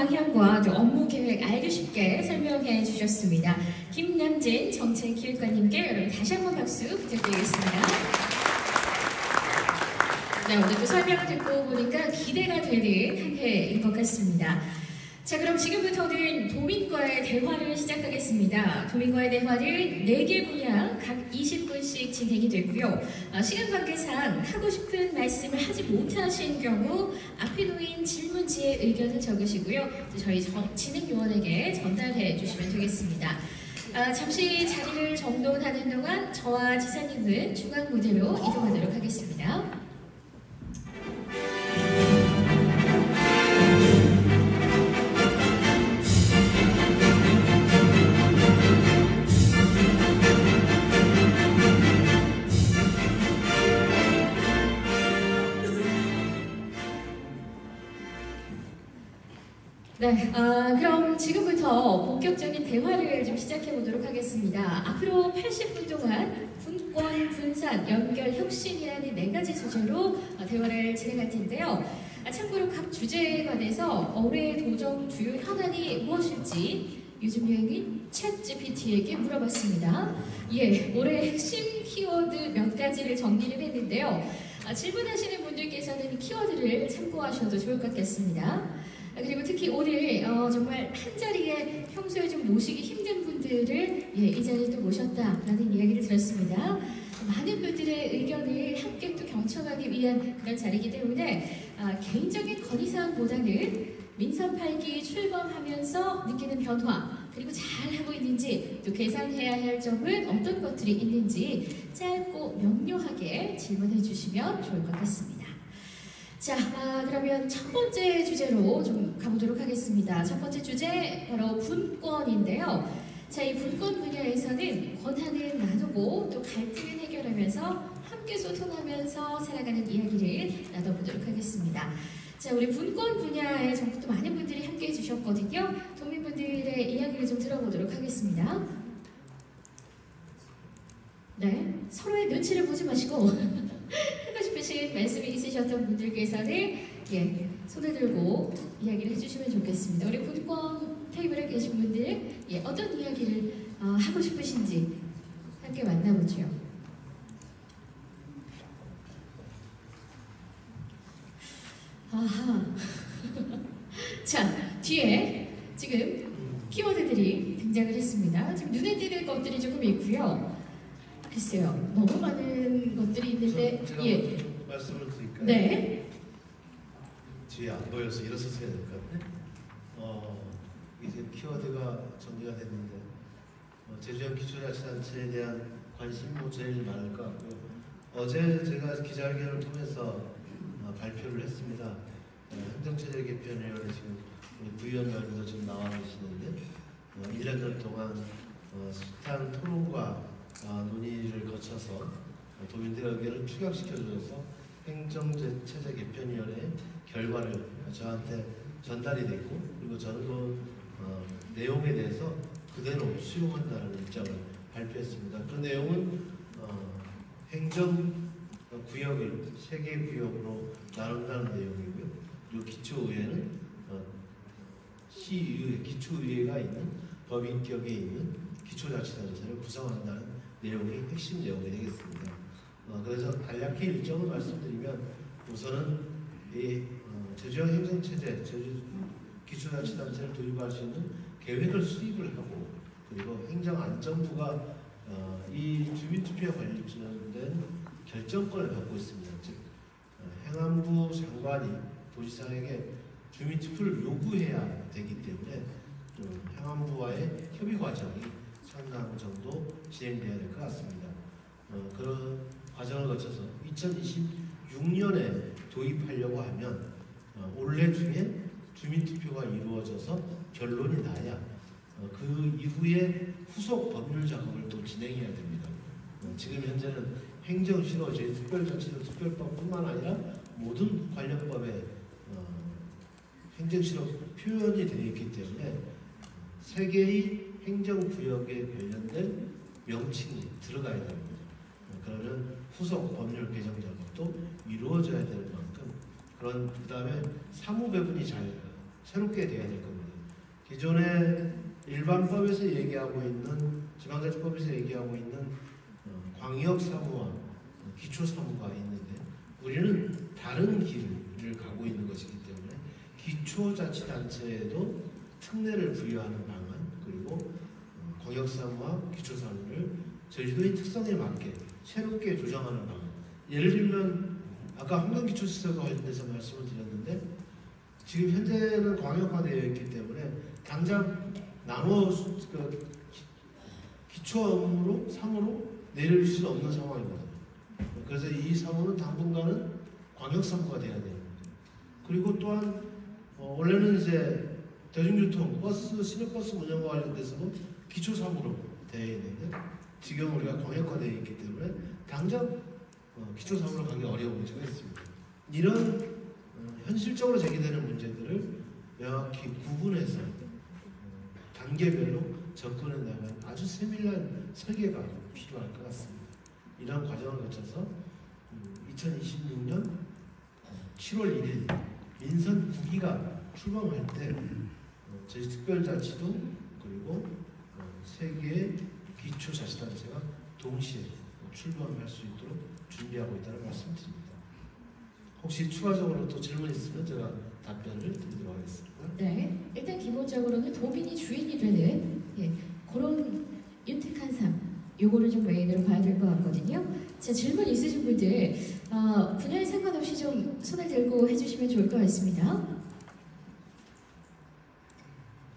방향과 또 업무 계획 알기 쉽게 설명해 주셨습니다. 김남진 정책기획관님께 여러분 다시 한번 박수 부탁드리겠습니다. 네, 오늘 또 설명을 듣고 보니까 기대가 되는 한 해인 것 같습니다. 자, 그럼 지금부터는 도민과의 대화를 시작하겠습니다. 도민과의 대화는 4개 분야 각 20분씩 진행이 되고요. 시간 관계상 하고 싶은 말씀을 하지 못하신 경우 앞에 놓인 질문지에 의견을 적으시고요. 저희 진행요원에게 전달해 주시면 되겠습니다. 잠시 자리를 정돈하는 동안 저와 지사님은 중앙 무대로 이동하도록 하겠습니다. 네, 그럼 지금부터 본격적인 대화를 좀 시작해 보도록 하겠습니다. 앞으로 80분 동안 분권, 분산, 연결, 혁신이라는 4가지 주제로 대화를 진행할 텐데요. 참고로 각 주제에 관해서 올해의 도정 주요 현안이 무엇일지 요즘 유행인 챗GPT에게 물어봤습니다. 예, 올해 핵심 키워드 몇 가지를 정리를 했는데요. 질문하시는 분들께서는 키워드를 참고하셔도 좋을 것 같습니다. 그리고 특히 오늘 정말 한 자리에 평소에 좀 모시기 힘든 분들을 이 자리에 또 모셨다라는 이야기를 들었습니다. 많은 분들의 의견을 함께 또 경청하기 위한 그런 자리이기 때문에 개인적인 건의사항보다는 민선 8기 출범하면서 느끼는 변화, 그리고 잘하고 있는지, 또 개선해야 할 점은 어떤 것들이 있는지 짧고 명료하게 질문해 주시면 좋을 것 같습니다. 자, 그러면 첫 번째 주제로 좀 가보도록 하겠습니다. 첫 번째 주제 바로 분권인데요. 자, 이 분권 분야에서는 권한을 나누고 또 갈등을 해결하면서 함께 소통하면서 살아가는 이야기를 나눠보도록 하겠습니다. 자, 우리 분권 분야에 정말 또 많은 분들이 함께 해주셨거든요. 도민분들의 이야기를 좀 들어보도록 하겠습니다. 네, 서로의 눈치를 보지 마시고 하고 싶으신 말씀이 있으셨던 분들께서는 손을 들고 이야기를 해주시면 좋겠습니다. 우리 분권 테이블에 계신 분들 어떤 이야기를 하고 싶으신지 함께 만나보죠. 아하. 자, 뒤에 지금 키워드들이 등장을 했습니다. 지금 눈에 띄는 것들이 조금 있고요. 글쎄요, 너무 많은 것들이 있는데 제가 말씀을 드릴까요? 네. 뒤에 안 보여서 일어서서 해야 될 것 같네. 이제 키워드가 정리가 됐는데 제주형 기초자치단체에 대한 관심이 제일 많을 것 같고요. 어제 제가 기자회견을 통해서 발표를 했습니다. 행정체제 개편위원회 지금 우리 부위원장님도 지금 나와 계시는데 1년 동안 숱한 토론과 논의를 거쳐서 도민들의 의견을 축약시켜줘서 행정체제 개편위원회 결과를 저한테 전달이 됐고, 그리고 저는 그 내용에 대해서 그대로 수용한다는 입장을 발표했습니다. 그 내용은 행정구역을 3개 구역으로 나눈다는 내용이고요. 그리고 기초의회는 시의회, 기초의회가 있는 법인격에 있는 기초자치단체를 구성한다는 내용이 핵심 내용이 되겠습니다. 그래서 간략히 일정을 말씀드리면 우선은 이 제주형 행정체제, 제주 기초자치단체를 도입할 수 있는 계획을 수립을 하고, 그리고 행정안전부가 이 주민투표와 관련된 결정권을 갖고 있습니다. 즉 행안부 장관이 도지사에게 주민투표를 요구해야 되기 때문에 행안부와의 협의 과정이 상당 정도 진행돼야 될 것 같습니다. 그런 과정을 거쳐서 2026년에 도입하려고 하면 올해 중에 주민투표가 이루어져서 결론이 나야 그 이후에 후속 법률 작업을 또 진행해야 됩니다. 지금 현재는 행정실효 제2특별자치도 특별법뿐만 아니라 모든 관련법에 행정실효 표현이 되어 있기 때문에 3개의 행정구역에 관련된 명칭이 들어가야 됩니다. 그러면 후속 법률 개정 작업도 이루어져야 될 만큼 그 다음에 사무 배분이 잘 새롭게 돼야 될 겁니다. 기존에 일반법에서 얘기하고 있는 지방자치법에서 얘기하고 있는 광역사무와 기초사무가 있는데 우리는 다른 길을 가고 있는 것이기 때문에 기초자치단체에도 특례를 부여하는 방안 그리고 광역사무와 기초사무를 제주도의 특성에 맞게 새롭게 조정하는 방안. 예를 들면 아까 환경기초시설과 관련돼서 말씀을 드렸는데 지금 현재는 광역화되어 있기 때문에 당장 나눠 기초 업무로 사무로 내릴 수 없는 상황이거든요. 그래서 이 사무는 당분간은 광역사무가 돼야 돼요. 그리고 또한 원래는 이제 대중교통 버스 시내버스 운영과 관련돼서는 기초사무로 되어 있는데 지금 우리가 광역화되어 있기 때문에 당장 기초사무로 가기 어려운 문제가 있습니다. 이런 현실적으로 제기되는 문제들을 명확히 구분해서 단계별로 접근해 나가는 아주 세밀한 설계가 필요할 것 같습니다. 이런 과정을 거쳐서 2026년 7월 1일 민선 9기가 출범할 때 제주특별자치도 그리고 세 개의 기초자치단체가 동시에 출범할 수 있도록 준비하고 있다는 말씀드립니다. 혹시 추가적으로 또 질문 있으면 제가 답변을 드리도록 하겠습니다. 네, 일단 기본적으로는 도민이 주인이 되는 그런 윤택한 삶, 요거를 좀 메인으로 봐야 될 것 같거든요. 자, 질문 있으신 분들 분야에 상관없이 좀 손을 들고 해주시면 좋을 것 같습니다.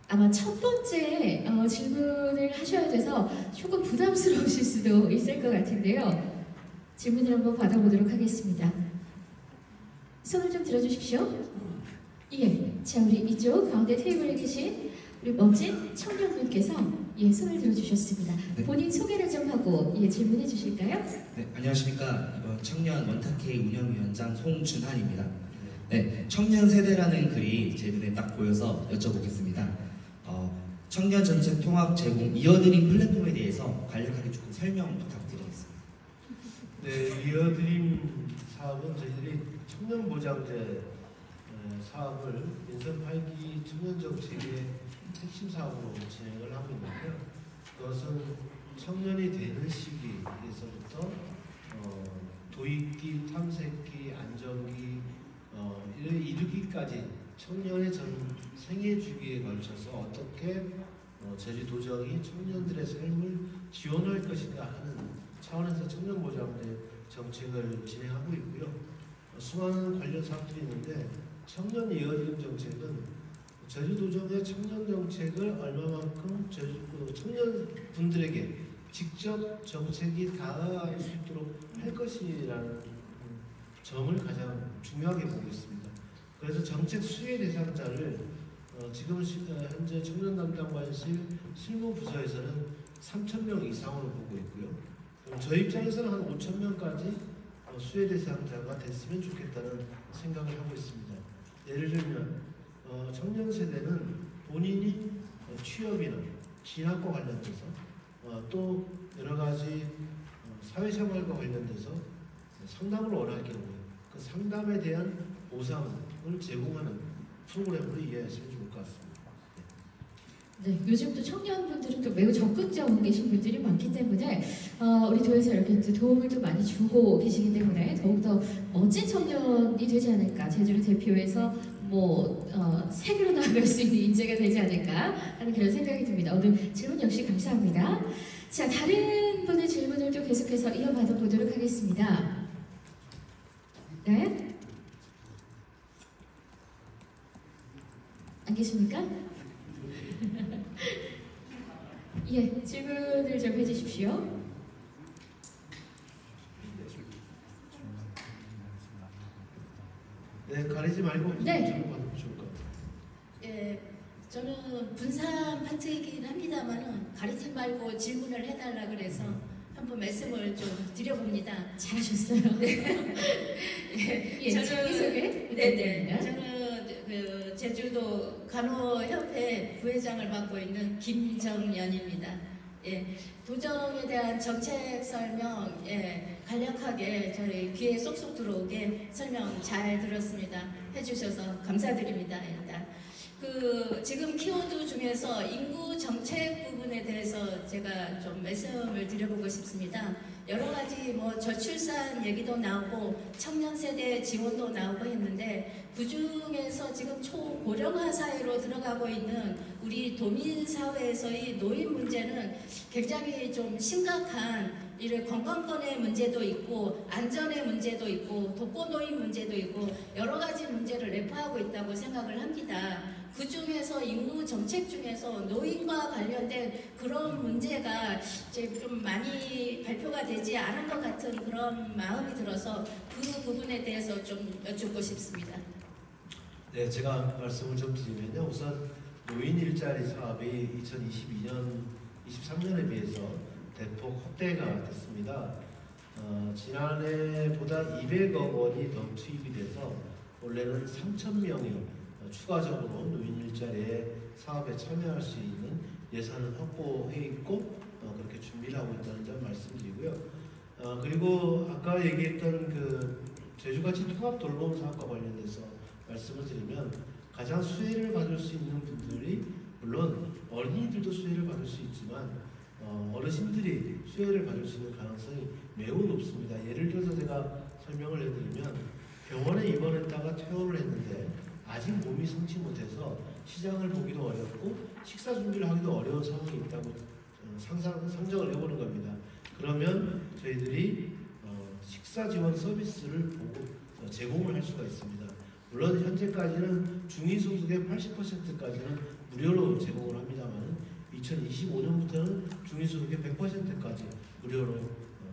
아마 첫 번째 질문을 하셔야 돼서 조금 부담스러우실 수도 있을 것 같은데요. 질문을 한번 받아보도록 하겠습니다. 손을 좀 들어주십시오. 예, 자 우리 이쪽 가운데 테이블에 계신 우리 멋진 청년분께서 손을 들어주셨습니다. 네. 본인 소개를 좀 하고 질문해 주실까요? 네, 안녕하십니까. 이번 청년 원탁회 운영위원장 송준환입니다. 네, 청년 세대라는 글이 제 눈에 딱 보여서 여쭤보겠습니다. 청년 정책 통합 제공 이어드림 플랫폼에 대해서 간략하게 조금 설명 부탁드리겠습니다. 네, 이어드림 사업은 저희들이 청년보장제 사업을 민선 8기 청년정책의 핵심 사업으로 진행을 하고 있는데요. 그것은 청년이 되는 시기에서부터 도입기, 탐색기, 안정기, 이르기까지 청년의 전 생애 주기에 걸쳐서 어떻게 제주도정이 청년들의 삶을 지원할 것인가 하는 차원에서 청년보장제 정책을 진행하고 있고요. 수많은 관련 사업들이 있는데 청년 이어드림 정책은 제주도정의 청년 정책을 얼마만큼 청년분들에게 직접 정책이 닿을 수 있도록 할 것이라는 점을 가장 중요하게 보고 있습니다. 그래서 정책 수혜 대상자를 지금 현재 청년 담당관실 실무부서에서는 3,000명 이상으로 보고 있고요. 저희 입장에서는 한 5,000명까지 수혜 대상자가 됐으면 좋겠다는 생각을 하고 있습니다. 예를 들면 청년 세대는 본인이 취업이나 진학과 관련돼서 또 여러 가지 사회생활과 관련돼서 상담을 원할 경우에 그 상담에 대한 보상을 제공하는 프로그램으로 이해하시면 좋을 것 같습니다. 네, 요즘 또 청년분들은 또 매우 적극적으로 계신 분들이 많기 때문에 우리 도에서 이렇게 또 도움을 또 많이 주고 계시기 때문에 더욱더 멋진 청년이 되지 않을까, 제주를 대표해서 세계로 나아갈 수 있는 인재가 되지 않을까 하는 그런 생각이 듭니다. 오늘 질문 역시 감사합니다. 자, 다른 분의 질문을도 계속해서 이어받아 보도록 하겠습니다. 네? 안 계십니까? 예, 질문을 좀 해주십시오. 네, 가리지 말고 네. 질문받으면 좋을 것 같아요. 예, 저는 분산 파트이긴 합니다만은 가리지 말고 질문을 해달라 그래서 한번 말씀을 좀 드려봅니다. 잘하셨어요. 예, 자기소개 네네. 저는 그 제주도 간호협회 부회장을 맡고 있는 김정연입니다. 예, 도정에 대한 정책 설명 간략하게 저희 귀에 쏙쏙 들어오게 설명 잘 들었습니다. 해주셔서 감사드립니다. 일단 지금 키워드 중에서 인구 정책 부분에 대해서 제가 좀 말씀을 드려보고 싶습니다. 여러 가지 뭐 저출산 얘기도 나오고 청년 세대 지원도 나오고 했는데 그 중에서 지금 초고령화 사회로 들어가고 있는 우리 도민 사회에서의 노인 문제는 굉장히 좀 심각한 이런 건강권의 문제도 있고 안전의 문제도 있고 독거노인 문제도 있고 여러 가지 문제를 내포하고 있다고 생각을 합니다. 그 중에서 인구 정책 중에서 노인과 관련된 그런 문제가 이제 좀 많이 발표가 되지 않은 것 같은 그런 마음이 들어서 그 부분에 대해서 좀 여쭙고 싶습니다. 네, 제가 말씀을 좀 드리면요. 우선 노인 일자리 사업이 2022년, 23년에 비해서 대폭 확대가 됐습니다. 지난해보다 200억 원이 더 투입이 돼서 원래는 3,000명이 추가적으로 노인 일자리에 사업에 참여할 수 있는 예산을 확보해 있고 그렇게 준비를 하고 있다는 점 말씀드리고요. 그리고 아까 얘기했던 그 제주같이 통합 돌봄 사업과 관련돼서 말씀을 드리면 가장 수혜를 받을 수 있는 분들이 물론 어린이들도 수혜를 받을 수 있지만 어르신들이 수혜를 받을 수 있는 가능성이 매우 높습니다. 예를 들어서 제가 설명을 해드리면 병원에 입원했다가 퇴원을 했는데 아직 몸이 성치 못해서 시장을 보기도 어렵고 식사 준비를 하기도 어려운 상황이 있다고 상정을 해보는 겁니다. 그러면 저희들이 식사 지원 서비스를 제공을 할 수가 있습니다. 물론 현재까지는 중위소득의 80%까지는 무료로 제공을 합니다만 2025년부터는 중위소득의 100%까지 무료로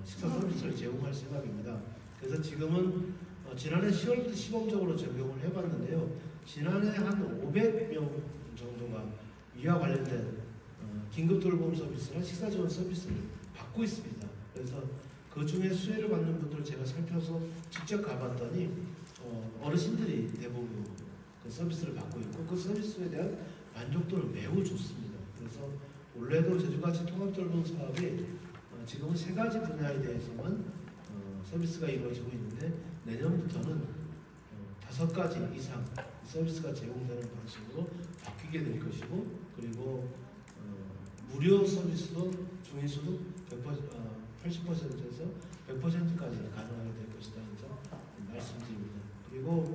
식사 서비스를 제공할 생각입니다. 그래서 지금은 지난해 10월부터 시범적으로 적용을 해봤는데요. 지난해 한 500명 정도가 이와 관련된 긴급돌봄 서비스나 식사지원 서비스를 받고 있습니다. 그래서 그 중에 수혜를 받는 분들을 제가 살펴서 직접 가봤더니 어르신들이 대부분 그 서비스를 받고 있고 그 서비스에 대한 만족도는 매우 좋습니다. 그래서 원래도 제주같이 통합돌봄 사업이 지금은 3가지 분야에 대해서만 서비스가 이루어지고 있는데 내년부터는 5가지 이상 서비스가 제공되는 방식으로 바뀌게 될 것이고 그리고 무료 서비스도 중위소득 80%에서 100%까지 가능하게 될 것이라는 점 말씀드립니다. 그리고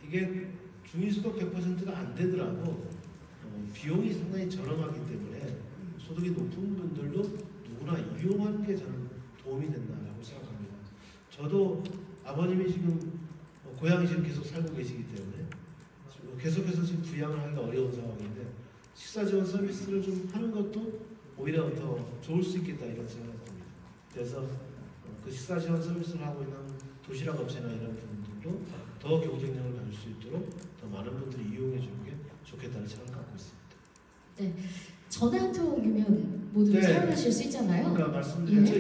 이게 중위소득 100%가 안 되더라도 비용이 상당히 저렴하기 때문에 소득이 높은 분들도 누구나 이용하는 게 저는 도움이 된다고 생각합니다. 저도 아버님이 지금 고향에 지금 계속 살고 계시기 때문에 계속해서 지금 부양을 하기가 어려운 상황인데 식사 지원 서비스를 좀 하는 것도 오히려 더 좋을 수 있겠다 이런 생각을 합니다. 그래서 그 식사 지원 서비스를 하고 있는 도시락 업체나 이런 분들도 더 경쟁력을 가질 수 있도록 더 많은 분들이 이용해 주는 게 좋겠다는 생각을 갖고 있습니다. 네, 전화 한 통이면 모두 네. 사용하실 수 있잖아요. 그러니까 말씀드렸죠.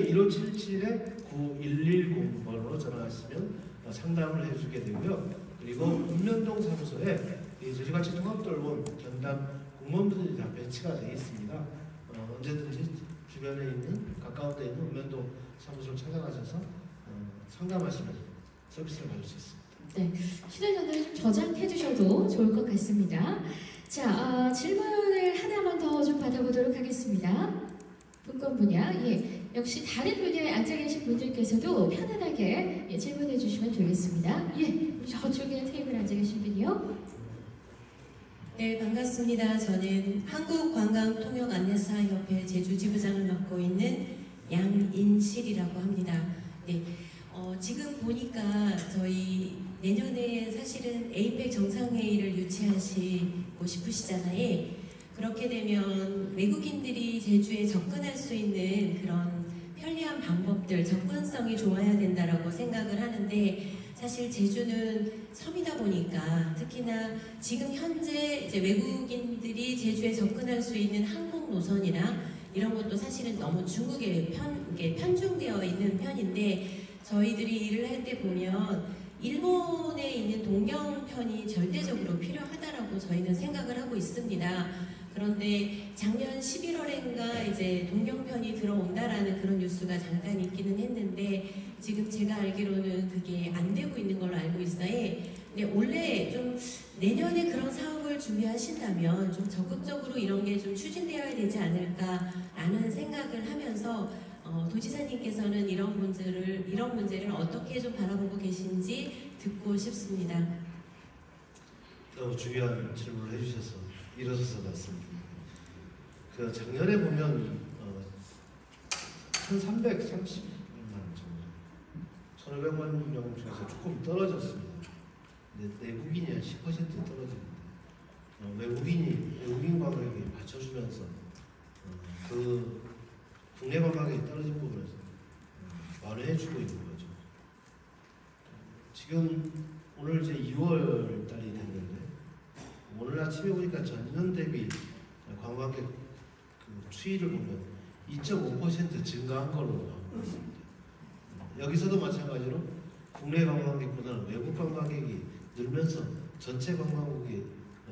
1577-9110번으로 전화하시면 상담을 해주게 되고요. 그리고 읍면동 사무소에 제주같이 통합돌봄 전담 공무원분들이 다 배치가 되어 있습니다. 언제든지 주변에 있는 가까운 데 있는 읍면동 사무소를 찾아가셔서 상담하시면 서비스를 받을 수 있습니다. 네, 휴대전화를 좀 저장해 주셔도 좋을 것 같습니다. 자, 질문을 하나만 더 좀 받아보도록 하겠습니다. 분권 분야, 역시 다른 분야에 앉아 계신 분들께서도 편안하게 질문해 주시면 되겠습니다. 저쪽에 테이블에 앉아 계신 분이요. 네, 반갑습니다. 저는 한국관광통역안내사협회 제주지부장을 맡고 있는 양인실이라고 합니다. 네, 지금 보니까 저희 내년에 사실은 에이펙 정상회의를 유치하시고 싶으시잖아요. 그렇게 되면 외국인들이 제주에 접근할 수 있는 그런 편리한 방법들, 접근성이 좋아야 된다라고 생각을 하는데 사실 제주는 섬이다 보니까 특히나 지금 현재 이제 외국인들이 제주에 접근할 수 있는 항공 노선이나 이런 것도 사실은 너무 중국에 편중되어 있는 편인데 저희들이 일을 할 때 보면 일본에 있는 동경편이 절대적으로 필요하다라고 저희는 생각을 하고 있습니다. 그런데 작년 11월인가 이제 동경편이 들어온다라는 그런 뉴스가 잠깐 있기는 했는데 지금 제가 알기로는 그게 안 되고 있는 걸로 알고 있어요. 네, 올해 좀 내년에 그런 사업을 준비하신다면 좀 적극적으로 이런 게 좀 추진되어야 되지 않을까라는 생각을 하면서 도지사님께서는 이런 문제를 어떻게 좀 바라보고 계신지 듣고 싶습니다. 너무 중요한 질문을 해주셔서 일어서서 말씀드립니다. 그 작년에 보면 1,330만 정도, 1,500만 명 중에서 조금 떨어졌습니다. 근데 내국인이 한 10% 떨어집니다. 외국인 관광객이 받쳐주면서 그 국내 관광객이 떨어진 부분에서 완화해주고 있는 거죠. 지금 오늘 이제 2월 달이 됐는데 오늘 아침에 보니까 전년 대비 관광객 그 추이를 보면 2.5% 증가한 걸로 나오고 있습니다. 여기서도 마찬가지로 국내 관광객보다는 외국 관광객이 늘면서 전체 관광국이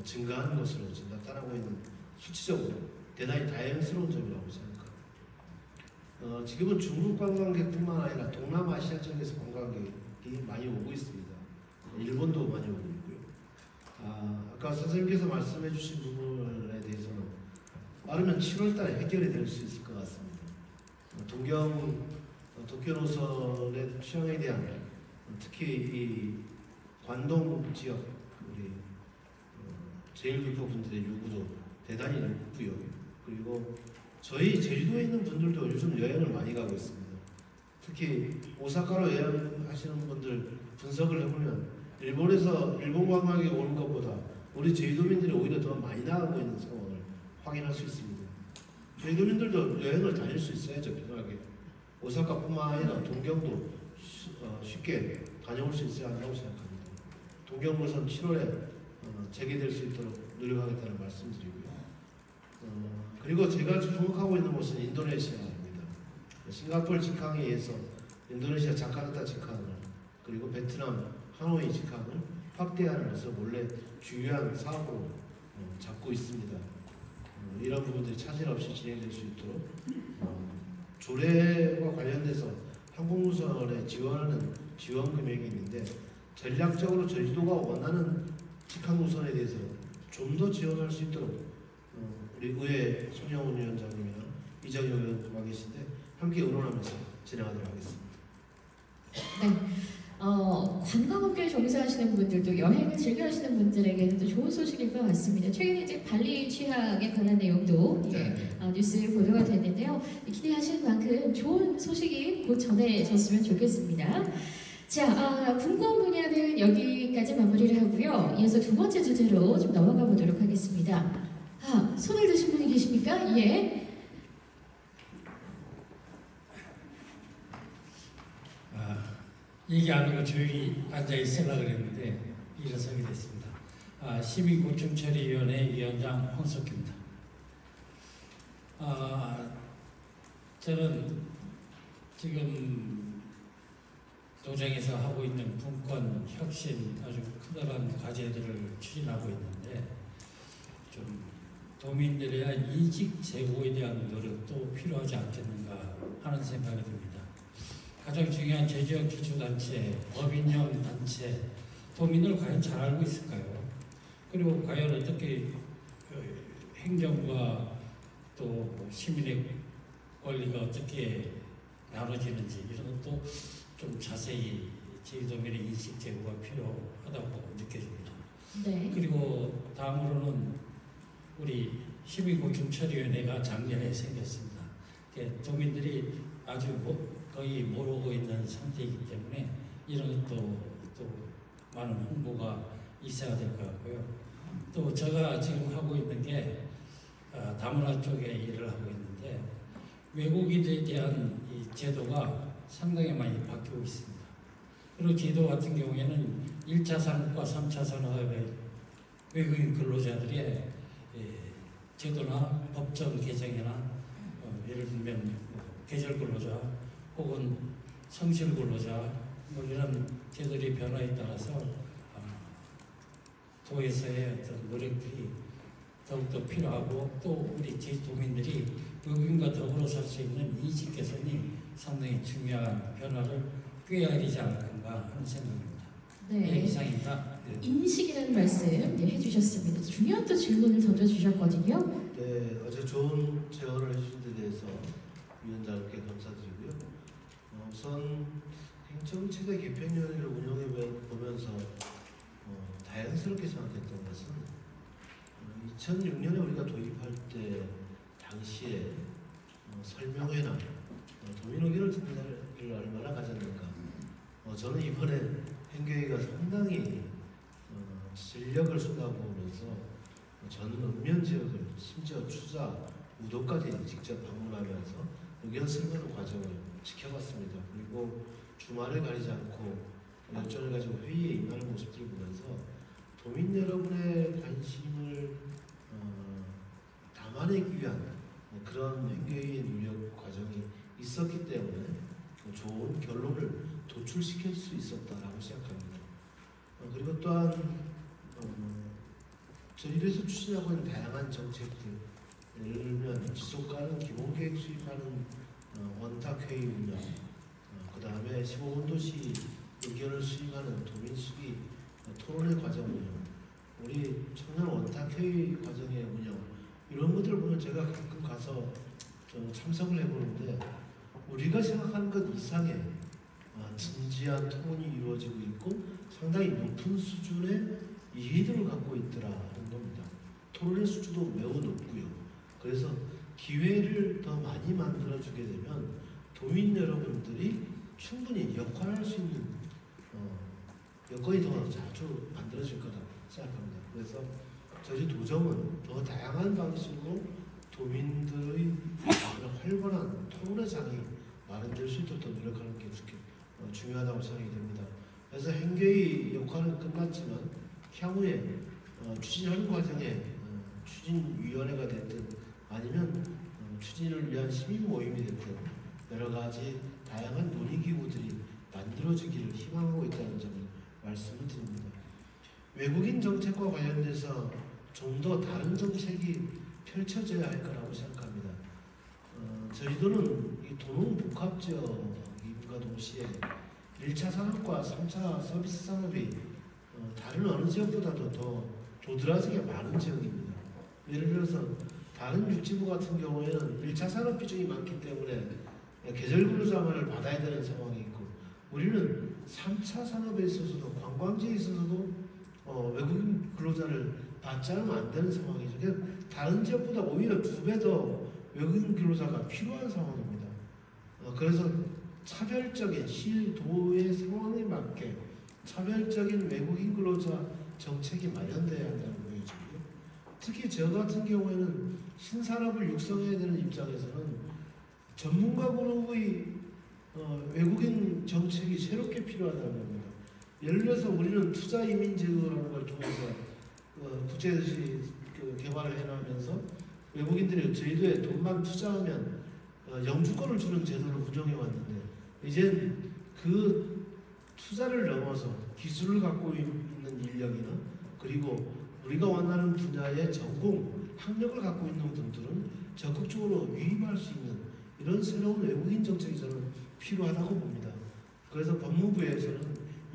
증가하는 것으로 지금 나타나고 있는 수치적으로 대단히 다행스러운 점이라고 생각합니다. 지금은 중국 관광객뿐만 아니라 동남아시아 쪽에서 관광객이 많이 오고 있습니다. 일본도 많이 오고 있고요. 아까 선생님께서 말씀해 주신 부분에 대해서는 빠르면 7월 달에 해결이 될 수 있을 것 같습니다. 도쿄 노선의 취향에 대한 특히 이 관동 지역 우리 제1교포 분들의 요구도 대단히 높고요. 그리고 저희 제주도에 있는 분들도 요즘 여행을 많이 가고 있습니다. 특히 오사카로 여행하시는 분들 분석을 해보면 일본 관광객이 오는 것보다 우리 제주도민들이 오히려 더 많이 나가고 있는 상황을 확인할 수 있습니다. 제주도민들도 여행을 다닐 수 있어야죠, 편하게. 오사카뿐만 아니라 동경도 쉽게 다녀올 수 있어야 한다고 생각합니다. 동경물선 7월에 재개될 수 있도록 노력하겠다는 말씀드리고요. 그리고 제가 주목하고 있는 곳은 인도네시아입니다. 싱가포르 직항에 의해서 인도네시아 자카르타 직항을 그리고 베트남 하노이 직항을 확대하는 것을 원래 중요한 사업으로 잡고 있습니다. 이런 부분들이 차질 없이 진행될 수 있도록 조례와 관련돼서 항공우선에 지원하는 지원 금액이 있는데 전략적으로 제주도가 원하는 직항우선에 대해서 좀 더 지원할 수 있도록 우리 의회 손영훈 위원장님이나 이정효 의원 와 계신데 함께 의논하면서 진행하도록 하겠습니다. 네. 관광업계에 종사하시는 분들도 여행을 즐겨 하시는 분들에게는 또 좋은 소식일 것 같습니다. 최근에 이제 발리 취항에 관한 내용도 뉴스에 보도가 됐는데요. 기대하시는 만큼 좋은 소식이 곧 전해졌으면 좋겠습니다. 자, 궁금 분야는 여기까지 마무리를 하고요. 이어서 두 번째 주제로 좀 넘어가 보도록 하겠습니다. 손을 드신 분이 계십니까? 예. 얘기 안 하고 조용히 앉아있으려고 그랬는데 일어서게 됐습니다. 시민고충처리위원회 위원장 황석규입니다. 저는 지금 도정에서 하고 있는 분권 혁신 아주 크다란 과제들을 추진하고 있는데 좀 도민들에 대한 이직 제고에 대한 노력도 필요하지 않겠는가 하는 생각이 듭니다. 가장 중요한 제지역 기초단체, 법인형 단체, 도민을 과연 잘 알고 있을까요? 그리고 과연 어떻게 행정과 또 시민의 권리가 어떻게 나눠지는지 이런 것도 좀 자세히 제주도민의 인식 제고가 필요하다고 느껴집니다. 네. 그리고 다음으로는 우리 시민고충처리위원회가 작년에 생겼습니다. 도민들이 아주 거의 모르고 있는 상태이기 때문에 이런 것도 또 많은 홍보가 있어야 될 것 같고요. 또 제가 지금 하고 있는 게 다문화 쪽에 일을 하고 있는데 외국인에 대한 이 제도가 상당히 많이 바뀌고 있습니다. 그리고 제도 같은 경우에는 1차 산업과 3차 산업의 외국인 근로자들의 제도나 법정 개정이나 예를 들면 계절 근로자 혹은 성실 근로자 이런 제도의 변화에 따라서 도에서의 어떤 노력들이 더욱더 필요하고 또 우리 제주도민들이 외국인과 더불어 살 수 있는 이직 개선이 상당히 중요한 변화를 꾀해야 되지 않을까 하는 생각입니다. 네. 이상입니다. 인식이라는 말씀 해주셨습니다. 중요한 또 질문을 던져주셨거든요. 네, 어제 좋은 제언을 해주신 데 대해서 위원장께 감사드리고요. 우선 행정체제 개편위원회를 운영해 보면서 다양스럽게 생각했던 것은 2006년에 우리가 도입할 때 당시에 설명회나 도민 의견을 듣는 날을 얼마나 가졌는가. 저는 이번에 행계회가 상당히 진력을 쏟아부으면서 저는 읍면 지역을 심지어 추자, 우도까지 직접 방문하면서 의견 설명 과정을 지켜봤습니다. 그리고 주말을 가리지 않고 열정을 가지고 회의에 임하는 모습들을 보면서 도민 여러분의 관심을 담아내기 위한 그런 행계의 노력 과정이 있었기 때문에 좋은 결론을 도출시킬 수 있었다라고 생각합니다. 그리고 또한 저희들에서 추진하고 있는 다양한 정책들, 예를 들면 지속가능 기본계획 수립하는 원탁회의 운영, 그 다음에 15분 도시 의견을 수립하는 도민수기 토론회 과정 운영, 우리 청년 원탁회의 과정의 운영, 이런 것들을 보면 제가 가끔 가서 좀 참석을 해보는데 우리가 생각하는 것 이상의 진지한 토론이 이루어지고 있고 상당히 높은 수준의 이해도를 갖고 있더라는 겁니다. 토론의 수준도 매우 높고요. 그래서 기회를 더 많이 만들어주게 되면 도민 여러분들이 충분히 역할할 수 있는 여건이 더 자주 만들어질 거다 생각합니다. 그래서 저희 도정은 더 다양한 방식으로 도민들의 활발한 토론의 장이 마련될 수 있도록 더 노력하는 게 중요하다고 생각이 됩니다. 그래서 행계의 역할은 끝났지만 향후에 추진하는 과정에 추진위원회가 됐든 아니면 추진을 위한 시민 모임이 됐든 여러 가지 다양한 논의기구들이 만들어지기를 희망하고 있다는 점을 말씀을 드립니다. 외국인 정책과 관련돼서 좀 더 다른 정책이 펼쳐져야 할 거라고 생각합니다. 저희들은 이 도농 복합 지역임과 동시에 1차 산업과 3차 서비스 산업이 다른 어느 지역보다도 더 도드라지게 많은 지역입니다. 예를 들어서 다른 육지부 같은 경우에는 1차 산업 비중이 많기 때문에 계절 근로자만을 받아야 되는 상황이 있고 우리는 3차 산업에 있어서도 관광지에 있어서도 외국인 근로자를 받지 않으면 안 되는 상황이죠. 그래서 다른 지역보다 오히려 2배 더 외국인 근로자가 필요한 상황입니다. 그래서 차별적인 시도의 상황에 맞게 차별적인 외국인 근로자 정책이 마련돼야 한다는 보여지고요. 특히 저 같은 경우에는 신산업을 육성해야 되는 입장에서는 전문가 그룹의 외국인 정책이 새롭게 필요하다는 겁니다. 예를 들어서 우리는 투자 이민 제도라는 걸 통해서 국제도시 개발을 해나가면서 외국인들이 저희도에 돈만 투자하면 영주권을 주는 제도를 운영해 왔는데 이제 그 투자를 넘어서 기술을 갖고 있는 인력이나 그리고 우리가 원하는 분야의 전공, 학력을 갖고 있는 분들은 적극적으로 유입할 수 있는 이런 새로운 외국인 정책이 저는 필요하다고 봅니다. 그래서 법무부에서는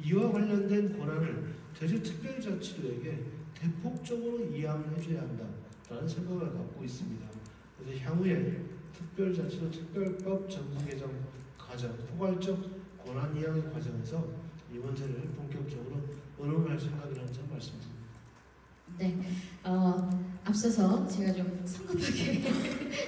이와 관련된 권한을 제주특별자치도에게 대폭적으로 이양해 줘야 한다라는 생각을 갖고 있습니다. 그래서 향후에 특별자치도 특별법 전문 개정 과정, 포괄적 권한 이양의 과정에서 이 문제를 본격적으로 의논할 생각이라는 점 말씀드립니다. 네, 앞서서 제가 좀 성급하게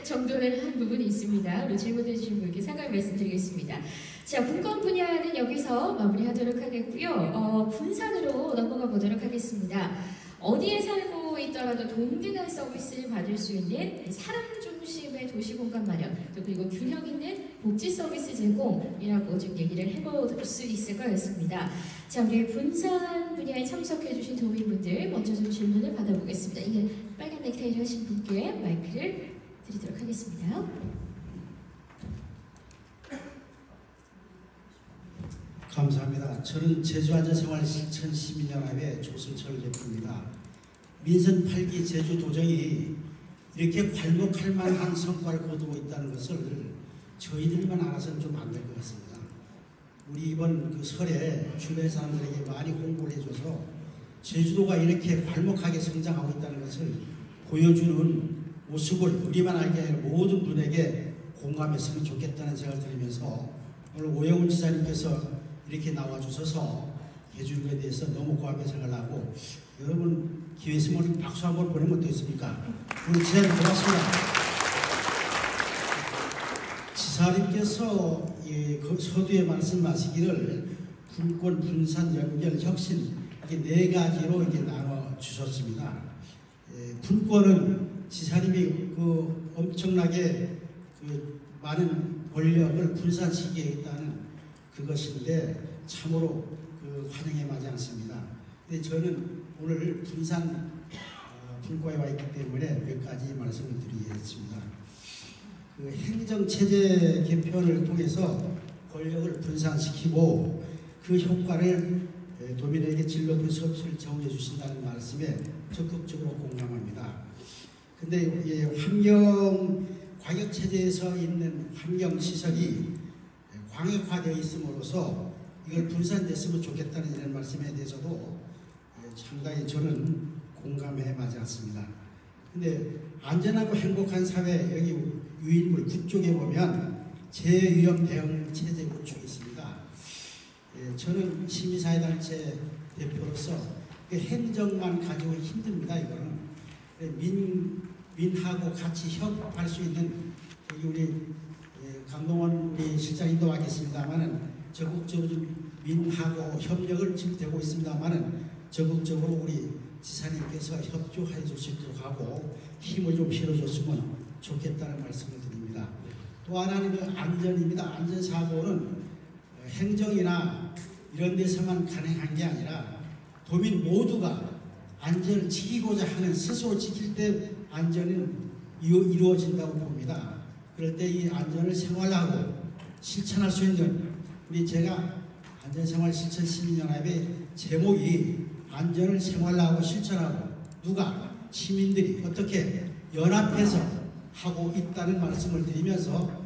정돈을 한 부분이 있습니다. 우리 질문해 주신 분께 상담 말씀드리겠습니다. 자, 분권 분야는 여기서 마무리하도록 하겠고요. 분산으로 넘어가 보도록 하겠습니다. 어디에 살고 있더라도 동등한 서비스를 받을 수 있는 사람 중심의 도시 공간 마련, 또 그리고 균형 있는 복지 서비스 제공이라고 좀 얘기를 해볼 수 있을 것 같습니다. 자, 우리 분산 분야에 참석해주신 도민분들 먼저 좀 질문을 받아보겠습니다. 이게 빨간 넥타이를 하신 분께 마이크를 드리도록 하겠습니다. 감사합니다. 저는 제주안전생활 실천 시민연합의 조승철 대표입니다. 민선 8기 제주도정이 이렇게 괄목할 만한 성과를 거두고 있다는 것을 저희들만 알아서는 좀 안 될 것 같습니다. 우리 이번 그 설에 주변 사람들에게 많이 홍보를 해줘서 제주도가 이렇게 활목하게 성장하고 있다는 것을 보여주는 모습을 우리만 알게 아니라 모든 분에게 공감했으면 좋겠다는 생각을 들으면서 오늘 오영훈 지사님께서 이렇게 나와주셔서 해주는 에 대해서 너무 고맙게 생각하고 여러분 기회 있으면 박수 한번 보내면 어떻습니까? 우리 지사님 고맙습니다. 지사님께서 그 서두에 말씀하시기를 분권, 분산, 연결, 혁신 이렇게 네 가지로 이렇게 나눠 주셨습니다. 분권은 지사님이 그 엄청나게 그 많은 권력을 분산시키겠다는 그것인데 참으로 그 환영에 맞지 않습니다. 근데 저는 오늘 분과에 와 있기 때문에 몇 가지 말씀을 드리겠습니다. 그 행정체제 개편을 통해서 권력을 분산시키고 그 효과를 도민에게 질 높은 서비스를 제공해 주신다는 말씀에 적극적으로 공감합니다. 근데 환경 과격체제에서 있는 환경시설이 광역화되어 있음으로써 이걸 분산됐으면 좋겠다는 이런 말씀에 대해서도 상당히 저는 공감해 맞지 않습니다. 근데 안전하고 행복한 사회 여기 유인물 북쪽에 보면 재위험 대응 체제 구축이 있습니다. 저는 시민사회단체 대표로서 행정만 가지고 힘듭니다. 이거는 민하고 같이 협업할 수 있는 여기 우리 강동원 우리 실장님도 와 계십니다만은 적극적으로 좀 민하고 협력을 지금 되고 있습니다만은 적극적으로 우리 지사님께서 협조해 줄 수 있도록 하고 힘을 좀 실어줬으면 좋겠다는 말씀을 드립니다. 또 하나는 그 안전입니다. 안전사고는 행정이나 이런 데서만 가능한 게 아니라 도민 모두가 안전을 지키고자 하는 스스로 지킬 때 안전은 이루어진다고 봅니다. 그럴 때 이 안전을 생활하고 실천할 수 있는 우리 제가 안전생활 실천 시민연합의 제목이 안전을 생활하고 실천하고 누가 시민들이 어떻게 연합해서 하고 있다는 말씀을 드리면서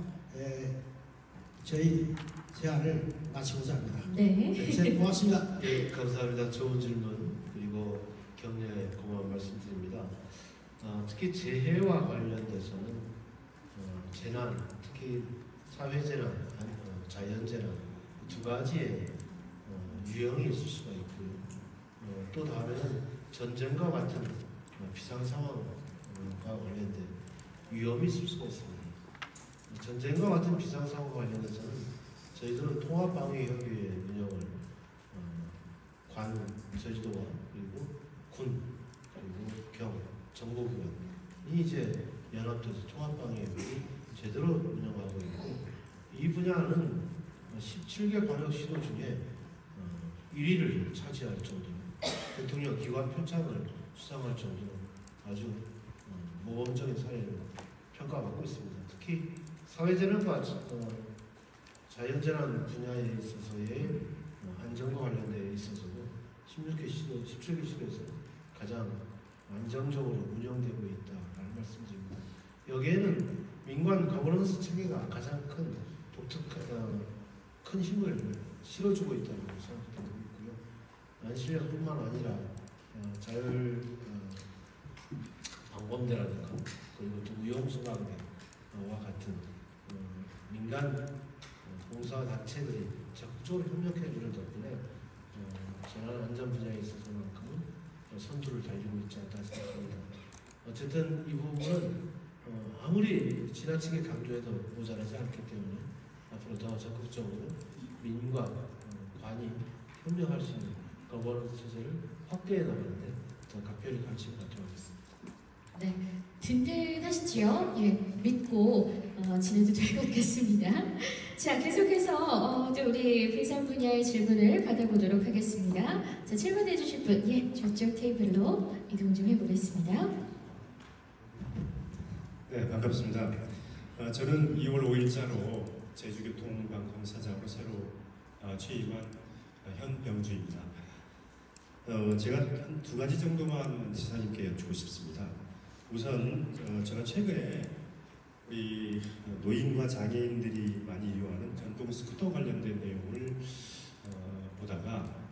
저희 제안을 마치고자 합니다. 네. 고맙습니다. 네, 감사합니다. 좋은 질문 그리고 격려의 고마운 말씀드립니다. 특히 재해와 관련돼서는 재난, 특히 사회재난, 자연재난 두 가지의 유형이 있을 수가 있고요. 또 다른 전쟁과 같은 비상상황과 관련된 위험이 있을 수가 있습니다. 전쟁과 같은 비상상황과 관련해서는 저희들은 통합방위협의회 운영을 제주도와 그리고 군 그리고 경 정보기관이 이제 연합돼서 통합방위협의를 제대로 운영하고 있고 이 분야는 17개 광역시도 중에 1위를 차지할 정도로 대통령 기관 표창을 수상할 정도로 아주 모범적인 사례를 평가받고 있습니다. 특히 사회재난과 자연재난 분야에 있어서의 안전과 관련되어 있어서도 16개 시도, 17개 시도에서 가장 안정적으로 운영되고 있다라는 말씀드립니다. 여기에는 민관 거버넌스 체계가 가장 큰 힘을 실어주고 있다고 생각되고 있고요. 안실력뿐만 아니라 자율 방범대라든가 그리고 또 우용소방대와 같은 민간 공사 단체들이 적극적으로 협력해주는 덕분에 재난안전 분야에 있어서만큼은 선두를 달리고 있지 않다 생각합니다. 어쨌든 이 부분은 아무리 지나치게 강조해도 모자라지 않기 때문에 앞으로 더 적극적으로 민과 관이 협력할 수 있는 거버넌스 체제를 확대해 나가는데 더 각별히 관심을 갖도록 하겠습니다. 네, 든든하시지요? 예, 믿고 진행도 될 것 같습니다. 자, 계속해서 우리 분산 분야의 질문을 받아보도록 하겠습니다. 자, 질문해 주실 분, 예, 저쪽 테이블로 이동 좀 해보겠습니다. 네, 반갑습니다. 저는 2월 5일자로 제주교통방송사장으로 새로 취임한 현병주입니다. 제가 한 두 가지 정도만 지사님께 여쭙고 싶습니다. 우선 제가 최근에 이 노인과 장애인들이 많이 이용하는 전동 스쿠터 관련된 내용을 보다가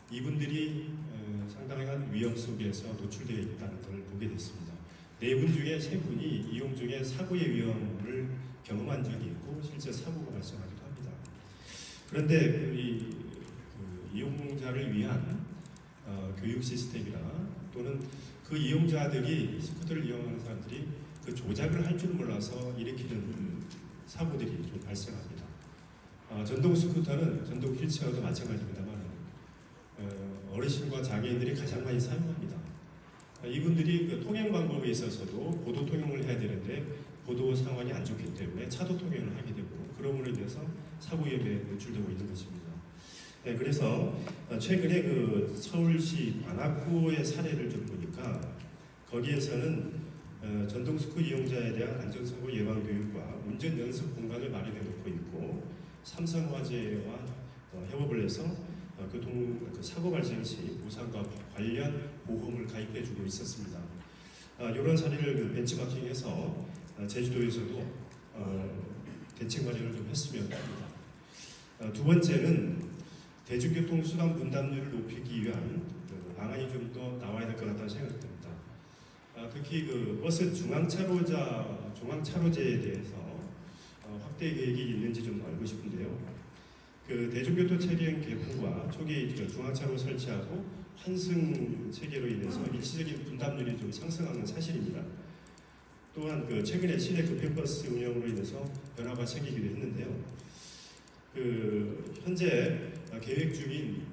이분들이 상당한 위험 속에서 노출되어 있다는 걸 보게 됐습니다. 4분 중에 3분이 이용 중에 사고의 위험을 경험한 적이 있고 실제 사고가 발생하기도 합니다. 그런데 이용자를 위한 교육 시스템이나 또는 그 이용자들이 스쿠터를 이용하는 사람들이 그 조작을 할 줄 몰라서 일으키는 사고들이 좀 발생합니다. 전동 스쿠터는 전동 휠체어도 마찬가지입니다만 어르신과 장애인들이 가장 많이 사용합니다. 이분들이 그 통행 방법에 있어서도 보도 통행을 해야 되는데 보도 상황이 안 좋기 때문에 차도 통행을 하게 되고 그럼으로 인해서 사고 위험에 노출되고 있는 것입니다. 네, 그래서 최근에 그 서울시 관악구의 사례를 좀 보니까 거기에서는 전동 스쿠터 이용자에 대한 안전사고 예방 교육과 운전 연습 공간을 마련해 놓고 있고 삼성화재와 협업을 해서 사고 발생 시 보상과 관련 보험을 가입해주고 있었습니다. 이런 사례를 벤치마킹해서 제주도에서도 대책 마련을 좀 했으면 합니다. 두 번째는 대중교통 수단 분담률을 높이기 위한 방안이 좀 더 나와야 될 것 같다는 생각이 듭니다. 특히 그 버스 중앙차로제에 대해서 확대 계획이 있는지 좀 알고 싶은데요. 그 대중교통 체계형 개통과 초기 중앙차로 설치하고 환승 체계로 인해서 일시적인 분담률이 좀 상승하는 사실입니다. 또한 그 최근에 시내 급행버스 운영으로 인해서 변화가 생기기도 했는데요. 그 현재 계획 중인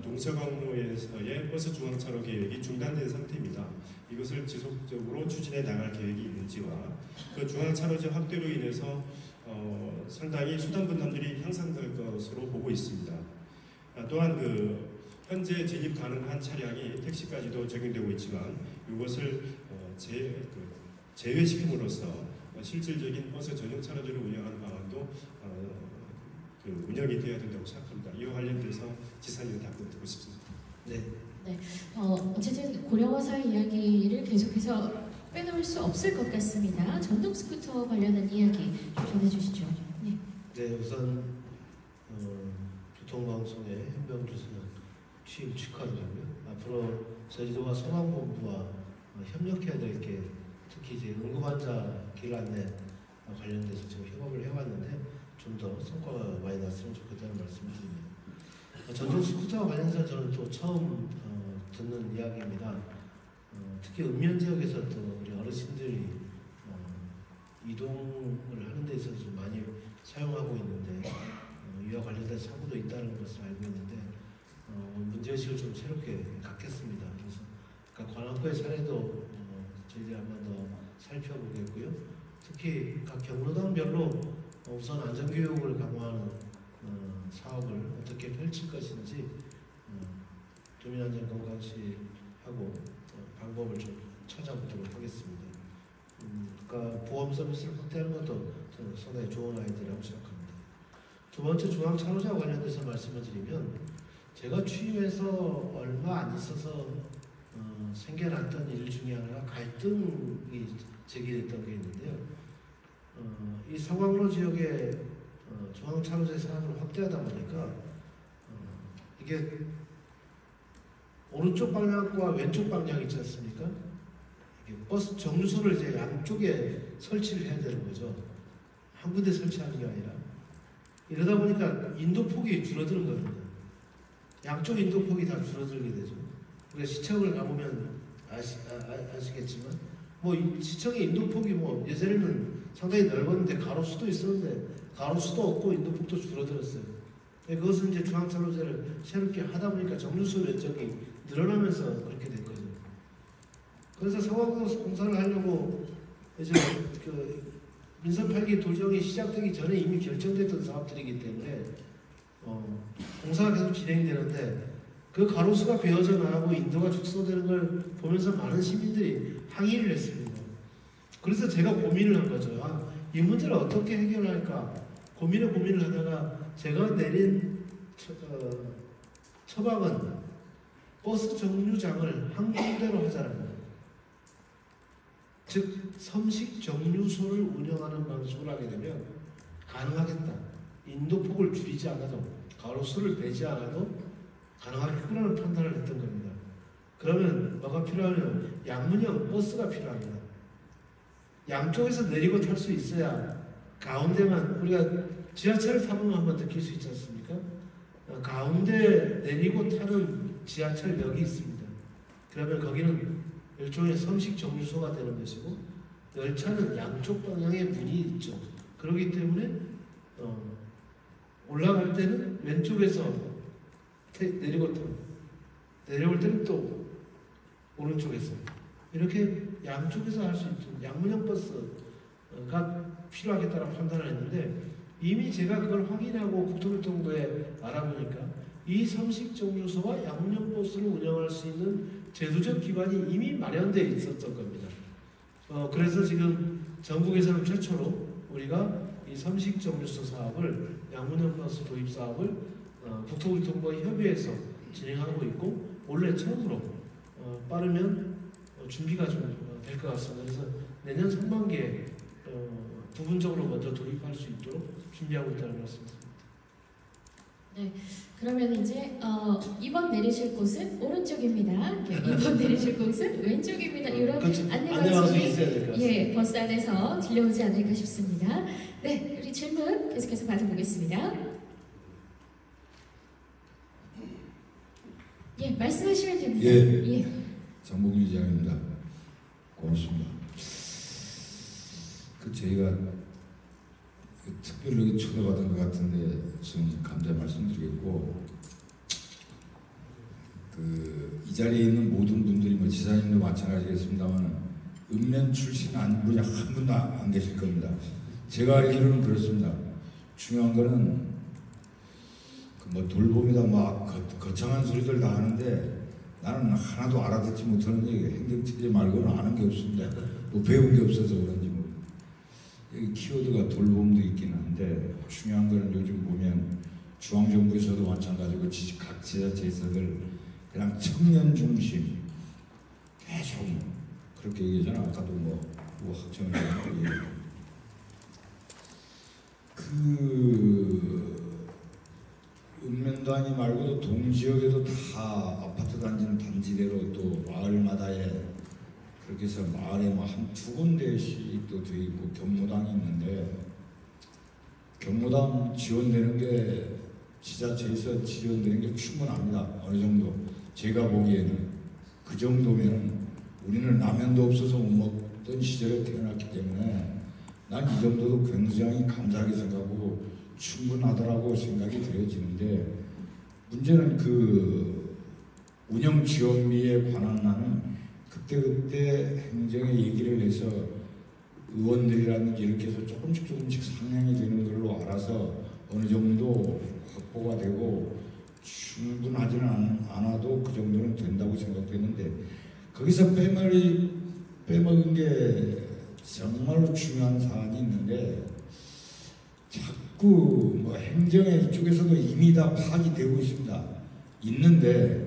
동서광로에서의 버스 중앙차로 계획이 중단된 상태입니다. 이것을 지속적으로 추진해 나갈 계획이 있는지와 그 중앙차로제 확대로 인해서 상당히 수단 분담들이 향상될 것으로 보고 있습니다. 또한 그 현재 진입 가능한 차량이 택시까지도 적용되고 있지만 이것을 제외시킴으로써 실질적인 버스 전용 차로제를 운영하는 방안도 운영이 되어야 된다고 생각합니다. 이와 관련돼서 지사님 답변 듣고 싶습니다. 네. 어쨌든 고령화사의 이야기를 계속해서 빼놓을 수 없을 것 같습니다. 전동 스쿠터 관련한 이야기 좀 전해주시죠. 네, 우선 교통방송의 현병주사 취임 축하드리고요. 앞으로 제주도와 소방본부와 협력해야 될 게 특히 이제 응급환자 길 안내 관련돼서 지금 협업을 해왔는데 좀 더 성과가 많이 났으면 좋겠다는 말씀을 드립니다. 전동 스쿠터와 관련해서 저는 또 처음 듣는 이야기입니다. 특히 읍면 지역에서 또 우리 어르신들이 이동을 하는 데 있어서 좀 많이 사용하고 있는데 이와 관련된 사고도 있다는 것을 알고 있는데 문제의식을 좀 새롭게 갖겠습니다. 그래서 그러니까 관악구의 사례도 저희들이 한 번 더 살펴보겠고요. 특히 각 경로당별로 우선 안전교육을 강화하는 사업을 어떻게 펼칠 것인지 주민안전건강시하고 방법을 좀 찾아보도록 하겠습니다. 그러니까 보험 서비스를 확대하는 것도 저는 상당히 좋은 아이디어라고 생각합니다. 두 번째 중앙차로제와 관련돼서 말씀을 드리면 제가 취임해서 얼마 안 있어서 생겨났던 일 중에 하나가 갈등이 제기됐던 게 있는데요. 이 서광로 지역의 중앙차로제 사업을 확대하다 보니까 이게 오른쪽 방향과 왼쪽 방향 있지 않습니까? 이게 버스 정류소를 이제 양쪽에 설치를 해야 되는 거죠. 한 군데 설치하는 게 아니라. 이러다 보니까 인도폭이 줄어드는 겁니다. 양쪽 인도폭이 다 줄어들게 되죠. 우리가 시청을 가보면 아시겠지만 뭐 시청의 인도폭이 뭐 예전에는 상당히 넓었는데 가로수도 있었는데 가로수도 없고 인도폭도 줄어들었어요. 그것은 이제 중앙차로제를 새롭게 하다 보니까 정류소 면적이 늘어나면서 그렇게 된 거죠. 그래서 서광로 공사를 하려고 이제 그 민선 8기 도정이 시작되기 전에 이미 결정됐던 사업들이기 때문에 공사가 계속 진행이 되는데 그 가로수가 베어져 나가고 인도가 축소되는 걸 보면서 많은 시민들이 항의를 했습니다. 그래서 제가 고민을 한 거죠. 이 문제를 어떻게 해결할까 고민을 하다가 제가 내린 처방은 버스 정류장을 한 군데로 하자는 거예요. 즉 섬식 정류소를 운영하는 방식으로 하게 되면 가능하겠다. 인도폭을 줄이지 않아도 가로수를 베지 않아도 가능하겠구나는 판단을 했던 겁니다. 그러면 뭐가 필요하냐면 양문형 버스가 필요합니다. 양쪽에서 내리고 탈 수 있어야 가운데만 우리가 지하철을 타보면 한번 느낄 수 있지 않습니까? 가운데 내리고 타는 지하철역이 있습니다. 그러면 거기는 일종의 섬식 정류소가 되는 것이고 열차는 양쪽 방향에 문이 있죠. 그렇기 때문에 올라갈 때는 왼쪽에서 내리고 내려올 때는 또 오른쪽에서 이렇게 양쪽에서 할 수 있도록 양문형 버스가 필요하겠다라고 판단을 했는데 이미 제가 그걸 확인하고 국토교통부에 알아보니까 이 섬식 정류소와 양문형 버스를 운영할 수 있는 제도적 기반이 이미 마련되어 있었던 겁니다. 그래서 지금 전국에서는 최초로 우리가 이 섬식 정류소 사업을 양문형 버스 도입 사업을 국토교통부와 협의해서 진행하고 있고 원래 처음으로 빠르면 준비가 좀 될 것 같습니다. 그래서 내년 상반기에 부분적으로 먼저 도입할 수 있도록 준비하고 있다는 말씀입니다. 네, 그러면 이제 2번 내리실 곳은 오른쪽입니다. 2번 내리실 곳은 왼쪽입니다. 이런 안내방송이 있어야 될 것 같습니다. 예, 버스 안에서 들려오지 않을까 싶습니다. 네, 우리 질문 계속해서 받아보겠습니다. 예, 말씀하시면 됩니다. 예. 장봉길 이장입니다. 고맙습니다. 저희가 특별히 초대받은 것 같은데 저는 감사 말씀드리겠고 이 자리에 있는 모든 분들이 뭐 지사님도 마찬가지겠습니다만 읍면 출신 안 분이 한 분도 안 계실 겁니다. 제가 알기로는 그렇습니다. 중요한 거는 뭐 돌봄이다 뭐 거창한 소리들 다 하는데 나는 하나도 알아듣지 못하는 얘기 행정체제 말고는 아는 게 없습니다. 뭐 배운 게 없어서 그런지 뭐 여기 키워드가 돌봄도 있긴 한데 중요한 거는 요즘 보면 중앙정부에서도 마찬가지고 각 지자체에서들 그냥 청년 중심 계속 그렇게 얘기하잖아. 아까도 뭐 학청을 읍면단위 말고도 동지역에도 다 아파트 단지는 단지대로 또 마을마다에 그렇게 해서 마을에 뭐 한 두 군데씩 또 돼 있고 경로당이 있는데 경로당 지원되는 게 지자체에서 지원되는 게 충분합니다. 어느 정도 제가 보기에는 그 정도면 우리는 라면도 없어서 못 먹던 시절에 태어났기 때문에 난 이 정도도 굉장히 감사하게 생각하고 충분하더라고 생각이 되어지는데 문제는 그 운영 지원비에 관한 나는 그때 행정에 얘기를 해서 의원들이라든지 이렇게 해서 조금씩 상향이 되는 걸로 알아서 어느 정도 확보가 되고 충분하지는 않아도 그 정도는 된다고 생각되는데 거기서 빼먹은 게 정말로 중요한 사안이 있는데 자꾸 뭐 행정의 이쪽에서도 이미 다 파악이 되고 있는데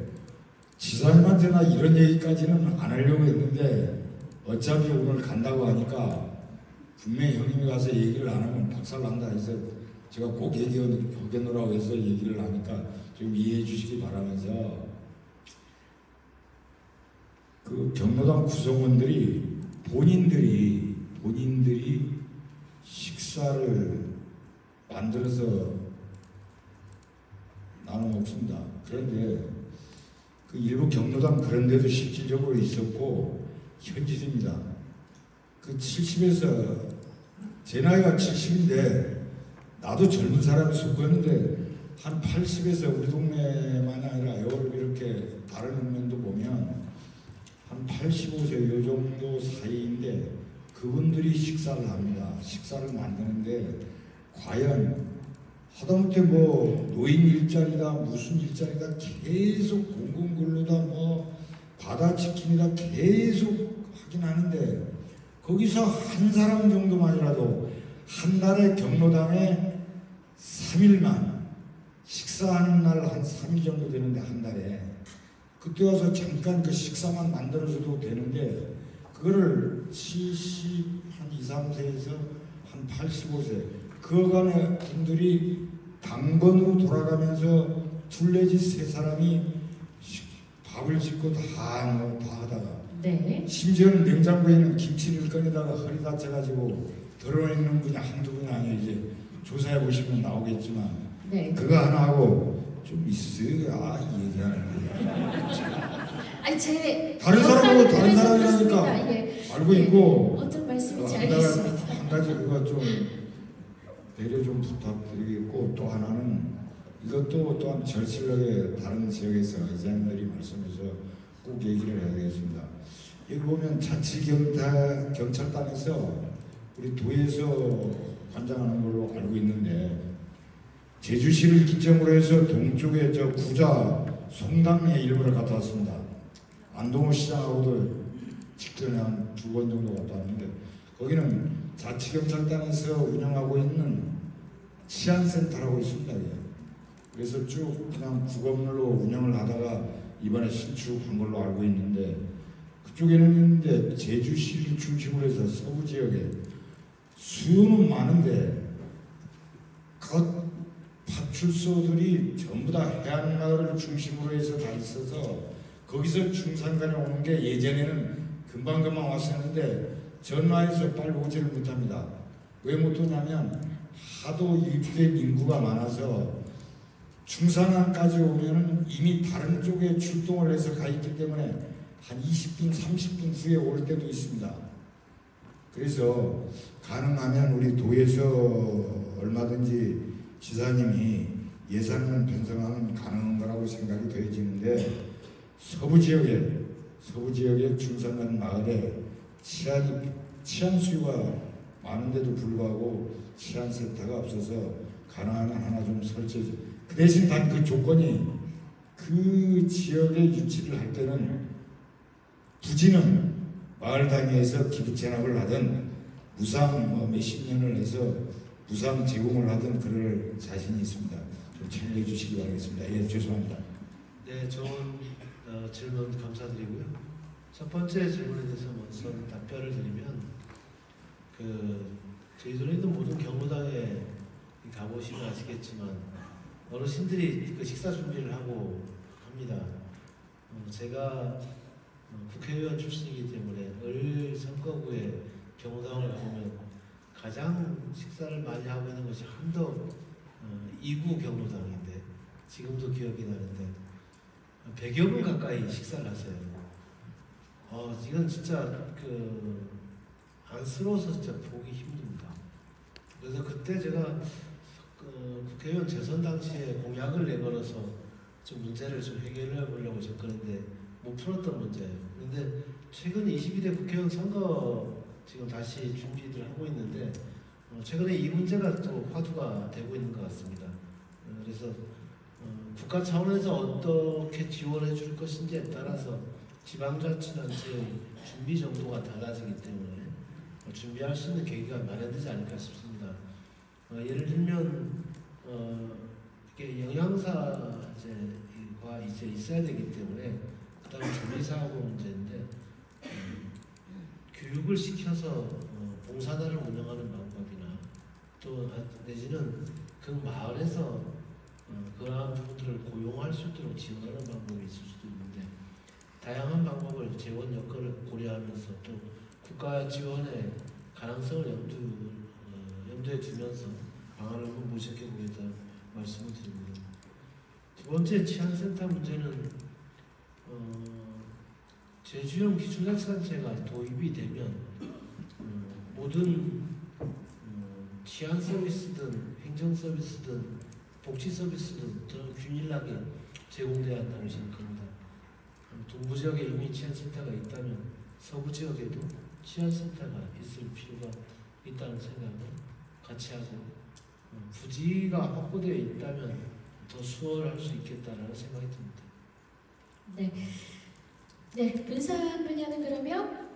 지사님한테나 이런 얘기까지는 안 하려고 했는데 어차피 오늘 간다고 하니까 분명히 형님이 가서 얘기를 안 하면 박살난다 해서 제가 꼭 얘기하느라고 해서 얘기를 하니까 좀 이해해 주시기 바라면서 그 경로당 구성원들이 본인들이 식사를 만들어서 나눠 먹습니다. 그런데 그 일부 경로당 그런 데도 실질적으로 있었고 현실입니다. 그 70에서 제 나이가 70인데 나도 젊은 사람이 속했는데 한 80에서 우리 동네만이 아니라 여러 이렇게 다른 읍면도 보면 한 85세 요 정도 사이인데 그분들이 식사를 합니다. 식사를 만드는데 과연 하다못해 뭐 노인 일자리다 무슨 일자리다 계속 공공근로다 뭐 바다치킨이다 계속 하긴 하는데 거기서 한 사람 정도만이라도 한 달에 경로당에 3일만 식사하는 날 한 3일 정도 되는데 한 달에 그때 와서 잠깐 그 식사만 만들어줘도 되는데 그거를 70, 한 2, 3세에서 한 85세 그간의 분들이 당번으로 돌아가면서 둘 내지 세 사람이 밥을 짓고 다 하다가 네. 심지어는 냉장고에 있는 김치를 꺼내다가 허리 다쳐가지고 드러내는 분이 한두 분이 아니에요. 이제 조사해 보시면 나오겠지만 네. 그거 하나 하고 좀 있어요. 얘기하는데 아니 제 다른 사람하고 다른 그렇습니다. 사람이라니까 예. 알고 예. 있고 어떤 말씀인지 한 알겠습니다. 한 가지 그거 좀 배려 좀 부탁드리겠고 또 하나는 이것도 또한 절실하게 다른 지역에서 의장님들이 말씀해서 꼭 얘기를 해야 되겠습니다. 여기 보면 자치경찰단에서 우리 도에서 관장하는 걸로 알고 있는데 제주시를 기점으로 해서 동쪽에 저 구자 송당에 일부러 갔다 왔습니다. 안동호 시장하고도 직전에 한 2번 정도 갔다 왔는데 거기는 자치경찰단에서 운영하고 있는 치안센터라고 있습니다. 그래서 쭉 그냥 구검로 운영을 하다가 이번에 신축한 걸로 알고 있는데 그쪽에는 있는데 제주시를 중심으로 해서 서부 지역에 수요는 많은데 그 파출소들이 전부 다 해안마을을 중심으로 해서 다 있어서 거기서 중산간에 오는 게 예전에는 금방금방 왔었는데 전화해서 빨리 오지를 못합니다. 왜 못 오냐면 하도 유입된 인구가 많아서 중산간까지 오면은 이미 다른 쪽에 출동을 해서 가 있기 때문에 한 20분, 30분 후에 올 때도 있습니다. 그래서 가능하면 우리 도에서 얼마든지 지사님이 예산을 편성하면 가능한 거라고 생각이 되어지는데 서부 지역의 중산간 마을에 치안 수요가 많은데도 불구하고 치안센터가 없어서 가능하면 하나 좀 설치. 그 대신 단 그 조건이 그 지역에 유치를 할 때는 부지는 마을 단위에서 기부 체납을 하든 무상 몇십 년을 해서 무상 제공을 하든 그럴 자신이 있습니다. 좀 참여해 주시기 바라겠습니다. 예, 죄송합니다. 네, 좋은 질문 감사드리고요. 첫 번째 질문에 대해서 먼저 답변을 드리면 저희들은 있는 모든 경로당에 가보시면 아시겠지만 어르신들이 그 식사 준비를 하고 합니다. 제가 국회의원 출신이기 때문에 을 선거구에 경로당을 가보면 가장 식사를 많이 하고 있는 것이 함덕 2구 경로당인데 지금도 기억이 나는데 100여 분 가까이 식사를 하세요. 이건 진짜 안쓰러워서 진짜 보기 힘듭니다. 그래서 그때 제가 국회의원 재선 당시에 공약을 내걸어서 좀 문제를 좀 해결해 보려고 접근했는데 못 풀었던 문제예요. 그런데 최근 22대 국회의원 선거 지금 다시 준비들 하고 있는데 최근에 이 문제가 또 화두가 되고 있는 것 같습니다. 그래서 국가 차원에서 어떻게 지원해 줄 것인지에 따라서 지방자치단체의 준비 정도가 달라지기 때문에 준비할 수 있는 계기가 마련되지 않을까 싶습니다. 예를 들면 이게 영양사가 이제 있어야 되기 때문에 그다음에 준비사하고 문제인데 교육을 시켜서 봉사단을 운영하는 방법이나 또 내지는 그 마을에서 그러한 부분들을 고용할 수 있도록 지원하는 방법이 있을 수도 있는데 다양한 방법을 재원 여건을 고려하면서 또 국가 지원의 가능성을 염두에 두면서 방안을 한번 모색해 보겠다 말씀을 드립니다. 두 번째 치안센터 문제는 제주형 기초자치단체가 도입이 되면 모든 치안 서비스든 행정 서비스든 복지 서비스든 더 균일하게 제공돼야 한다고 생각합니다. 동부 지역에 이미 치안센터가 있다면 서부 지역에도 치안센터가 있을 필요가 있다는 생각을 같이 하고 부지가 확보되어 있다면 더 수월할 수 있겠다라는 생각이 듭니다. 네, 분산 분야는 그러면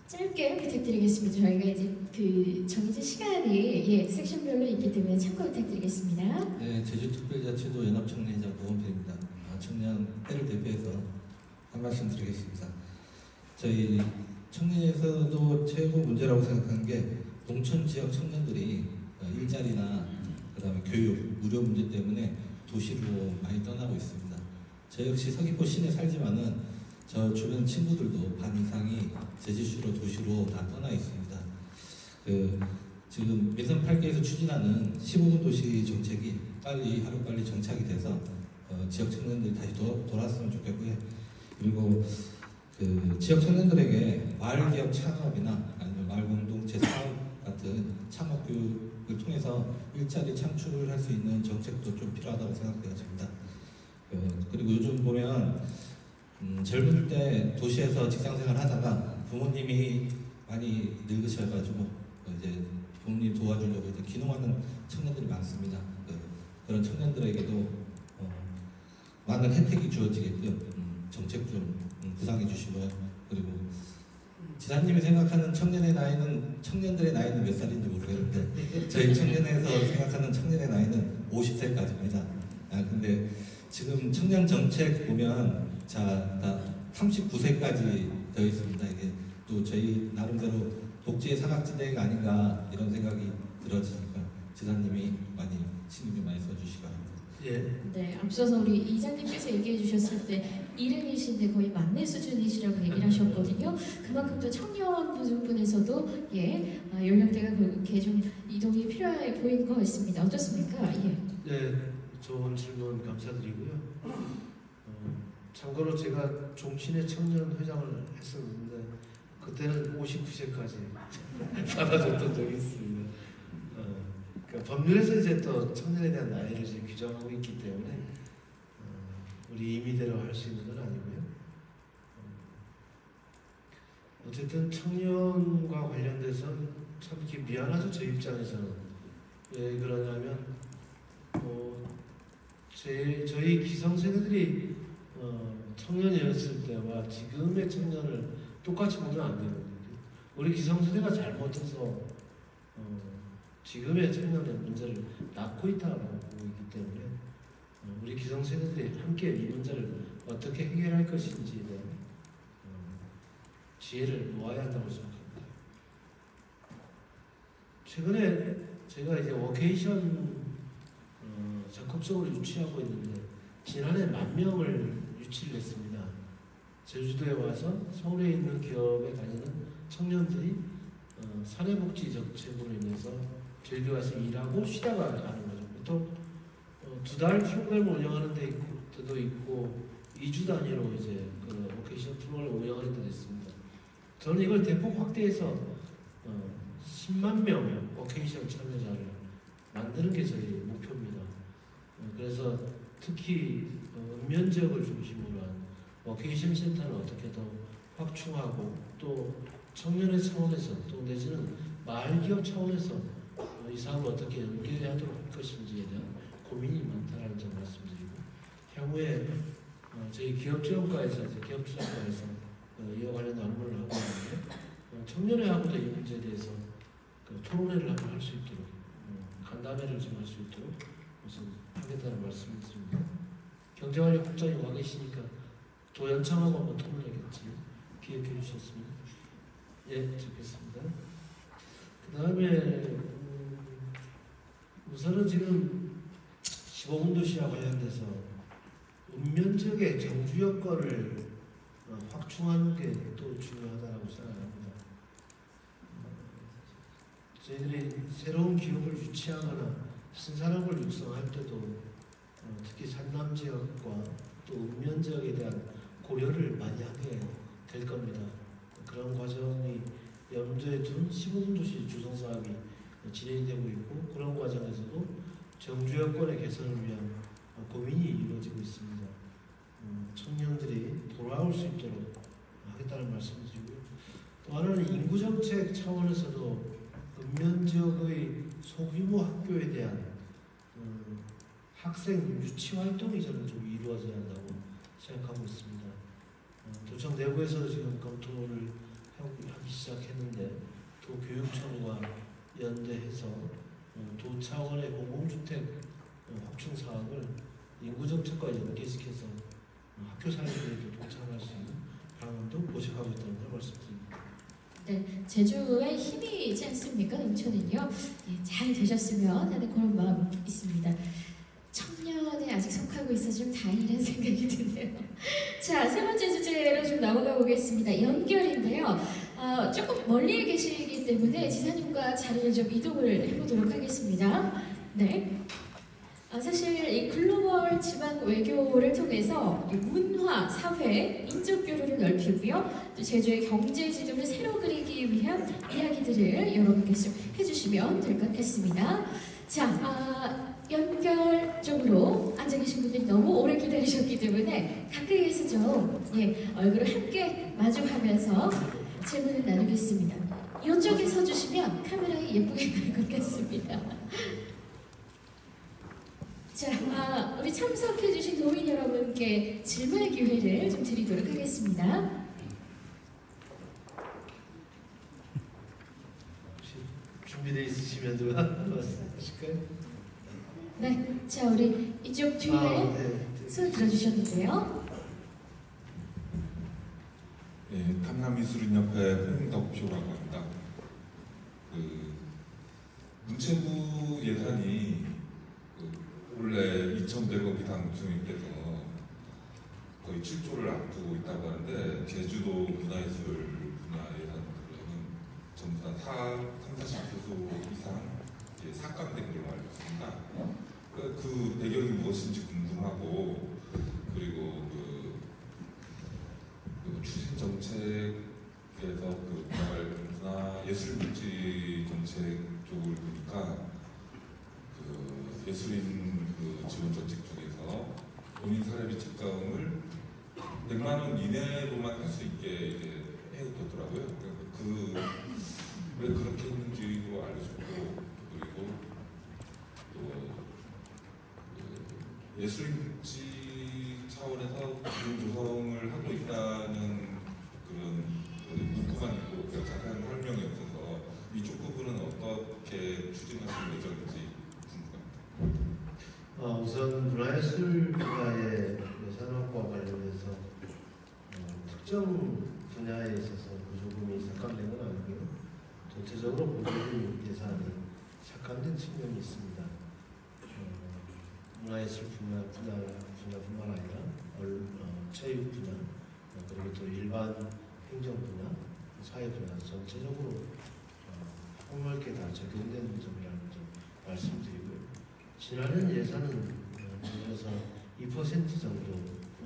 짧게 부탁드리겠습니다. 저희가 이제 정해진 시간이 섹션별로 있기 때문에 참고 부탁드리겠습니다. 네, 제주특별자치도 연합청년회장 노원표입니다. 청년 때를 대표해서 한 말씀 드리겠습니다. 저희 청년에서도 최고 문제라고 생각하는 게 농촌 지역 청년들이 일자리나 그다음에 교육, 의료 문제 때문에 도시로 많이 떠나고 있습니다. 저 역시 서귀포 시내 살지만은 저 주변 친구들도 반 이상이 제주시로 도시로 다 떠나 있습니다. 지금 예산 8개에서 추진하는 15분 도시 정책이 하루빨리 정착이 돼서 지역 청년들이 다시 돌아왔으면 좋겠고요. 그리고 지역 청년들에게 마을 기업 창업이나 아니면 마을 공동체 사업 같은 창업 교육을 통해서 일자리 창출을 할 수 있는 정책도 좀 필요하다고 생각되어집니다. 그리고 요즘 보면 젊을 때 도시에서 직장생활 하다가 부모님이 많이 늙으셔가지고 이제 부모님 도와주려고 이제 귀농하는 청년들이 많습니다. 그런 청년들에게도 많은 혜택이 주어지게끔 정책 좀 구상해 주시고요. 그리고 지사님이 생각하는 청년들의 나이는 몇 살인지 모르겠는데 저희 청년에서 생각하는 청년의 나이는 50세까지입니다. 근데 지금 청년 정책 보면 다 39세까지 되어 있습니다. 이게 또 저희 나름대로 복지의 사각지대가 아닌가 이런 생각이 들어지니까 지사님이 신경 많이 써주시기 바랍니다. 예. 네, 앞서서 우리 이장님께서 얘기해 주셨을 때 이른이신데 거의 만렙 수준이시라고 얘기를 하셨거든요. 그만큼 또 청년 분에서도 연령대가 그렇게 좀 이동이 필요해 보이는 것 같습니다. 어떻습니까? 예. 네, 좋은 질문 감사드리고요. 참고로 제가 종친회 청년 회장을 했었는데 그때는 59세까지 받아줬던 적이 있습니다. 그러니까 법률에서 이제 또 청년에 대한 나이를 이제 규정하고 있기 때문에 우리 임의대로 할 수 있는 건 아니고요. 어쨌든 청년과 관련돼서 참 이렇게 미안하죠. 저 입장에서는. 왜 그러냐면 저희 기성세대들이 청년이었을 때와 지금의 청년을 똑같이 보면 안 되거든요. 우리 기성세대가 잘못해서 지금의 청년의 문제를 낳고 있다고 보고 있기 때문에 우리 기성세대들이 함께 이 문제를 어떻게 해결할 것인지에 대한 지혜를 모아야 한다고 생각합니다. 최근에 제가 이제 워케이션 적극적으로 유치하고 있는데 지난해 10,000명을 유치를 했습니다. 제주도에 와서 서울에 있는 기업에 다니는 청년들이 사내복지 정책으로 인해서 저희들 와서 일하고 쉬다가 가는 거죠. 보통 2달 프로그램을 운영하는 데도 있고 2주 단위로 이제 그 워케이션 프로그램을 운영하는 데도 있습니다. 저는 이걸 대폭 확대해서 10만 명 워케이션 참여자를 만드는 게 저희 목표입니다. 그래서 특히 읍면 지역을 중심으로 한 워케이션 센터를 어떻게 더 확충하고 또 청년의 차원에서 또 내지는 마을 기업 차원에서 이 사업을 어떻게 연계하도록 할 것인지에 대한 고민이 많다라는 점 말씀드리고 향후에 저희 기업지원과에서 이와 관련 업무를 하고 있는데 청년회하고도 이 문제에 대해서 토론회를 한번 할 수 있도록 간담회를 좀 할 수 있도록 우선 하겠다는 말씀을 드립니다. 경제관리 국장이 와 계시니까 도연창하고 한번 토론하겠지 기획해 주셨습니다. 예, 듣겠습니다. 그 다음에 우선은 지금 15분 도시와 관련돼서 읍면 지역의 정주 여건을 확충하는 게 또 중요하다고 생각합니다. 저희들이 새로운 기업을 유치하거나 신산업을 육성할 때도 특히 산남 지역과 또 읍면 지역에 대한 고려를 많이 하게 될 겁니다. 그런 과정이 염두에 둔 15분 도시 주성 사업이 진행이 되고 있고 그런 과정에서도 정주 여건의 개선을 위한 고민이 이루어지고 있습니다. 청년들이 돌아올 수 있도록 하겠다는 말씀을 드리고요. 또 하나는 인구정책 차원에서도 읍면 지역의 소규모 학교에 대한 학생 유치 활동이 저는 좀 이루어져야 한다고 생각하고 있습니다. 도청 내부에서도 지금 검토를 하기 시작했는데 도교육청과 연대해서 도 차원의 공공주택 확충 사업을 인구정책과 연계시켜서 학교 사회에도 동참할 수 있는 방안도 모색하고 있다는 걸 말씀드립니다. 네, 제주의 힘이 있지 않습니까? 농촌은요. 예, 잘 되셨으면 하는 그런 마음이 있습니다. 청년에 아직 속하고 있어서 좀 다행이라는 생각이 드네요. 자, 세 번째 주제로 좀 넘어가 보겠습니다. 연결인데요. 조금 멀리 계시기 때문에 지사님과 자리를 좀 이동을 해보도록 하겠습니다. 네. 사실 이 글로벌 지방 외교를 통해서 문화, 사회, 인적 교류를 넓히고요. 또 제주의 경제 지도를 새로 그리기 위한 이야기들을 여러분께 좀 해주시면 될 것 같습니다. 자, 연결 쪽으로 앉아 계신 분들이 너무 오래 기다리셨기 때문에 가까이에서 좀 얼굴을 함께 마주하면서 질문을 나누겠습니다. 이쪽에 서주시면 카메라에 예쁘게 나올 것 같습니다. 자, 우리 참석해주신 도민 여러분께 질문의 기회를 좀 드리도록 하겠습니다. 혹시 준비되어 있으시면 누가 말씀하실까요? 네, 자 우리 이쪽 뒤에 네. 손 들어주셨는데요. 예, 탐남미술인협회 홍덕표라고 합니다. 문체부 예산이 원래 2,100억 이상 부총리께서 거의 7조를 앞두고 있다고 하는데 제주도 문화예술 분야 예산으로는 전부 다 30~40% 이상 삭감된 걸로 알고 있습니다. 그 배경이 무엇인지 궁금하고 그리고 그 추진 정책에서 그 문화예술복지 정책 쪽을 보니까 그 예술인 그 지원 정책 중에서 본인 사례비 책정을 100만 원 이내로만 할 수 있게 이제 해뒀더라고요. 왜 그렇게 했는지도 알려주고 그리고 또 예술인 차원에서 기능 조성을 하고 있다는 그런 문구만 있고 자세한 설명이 없어서 이쪽 부분은 어떻게 추진하실 예정인지 궁금합니다. 우선 문화예술 분야의 예산 확보와 관련해서 특정 분야에 있어서 보조금이 삭감된 건 아니고요. 전체적으로 보조금 예산이 삭감된 측면이 있습니다. 문화예술 분야뿐만 아니라 체육 분야, 그리고 또 일반 행정 분야, 사회 분야 전체적으로 폭넓게 다 적용된 점이라는 점 말씀드리고요. 지난해 예산은 그래서 2% 정도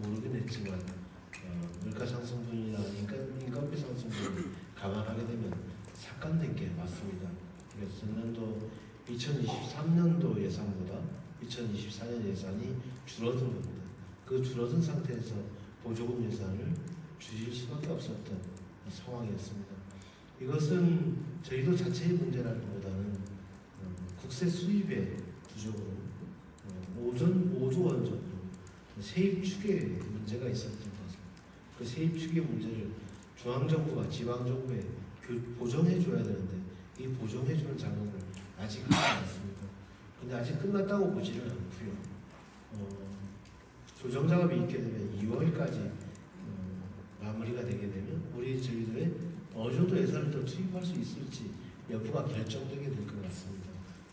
오르긴 했지만 물가 상승분이나 인건비 상승분을 감안하게 되면 삭감된 게 맞습니다. 그래서 전년도 2023년도 예산보다 2024년 예산이 줄어든 겁니다. 그 줄어든 상태에서 보조금 예산을 줄일 수밖에 없었던 상황이었습니다. 이것은 저희도 자체의 문제라기보다는 국세 수입의 부족으로 5조 원 정도 세입 축에 문제가 있었던 것입니다. 그 세입 축의 문제를 중앙정부가 지방정부에 보정해줘야 되는데 이 보정해주는 작업을 아직 하지 않습니다. 근데 아직 끝났다고 보지는 않고요. 조정 작업이 있게 되면 2월까지 마무리가 되게 되면 저희들의 어느 정도 예산을 더 투입할 수 있을지 여부가 결정되게 될 것 같습니다.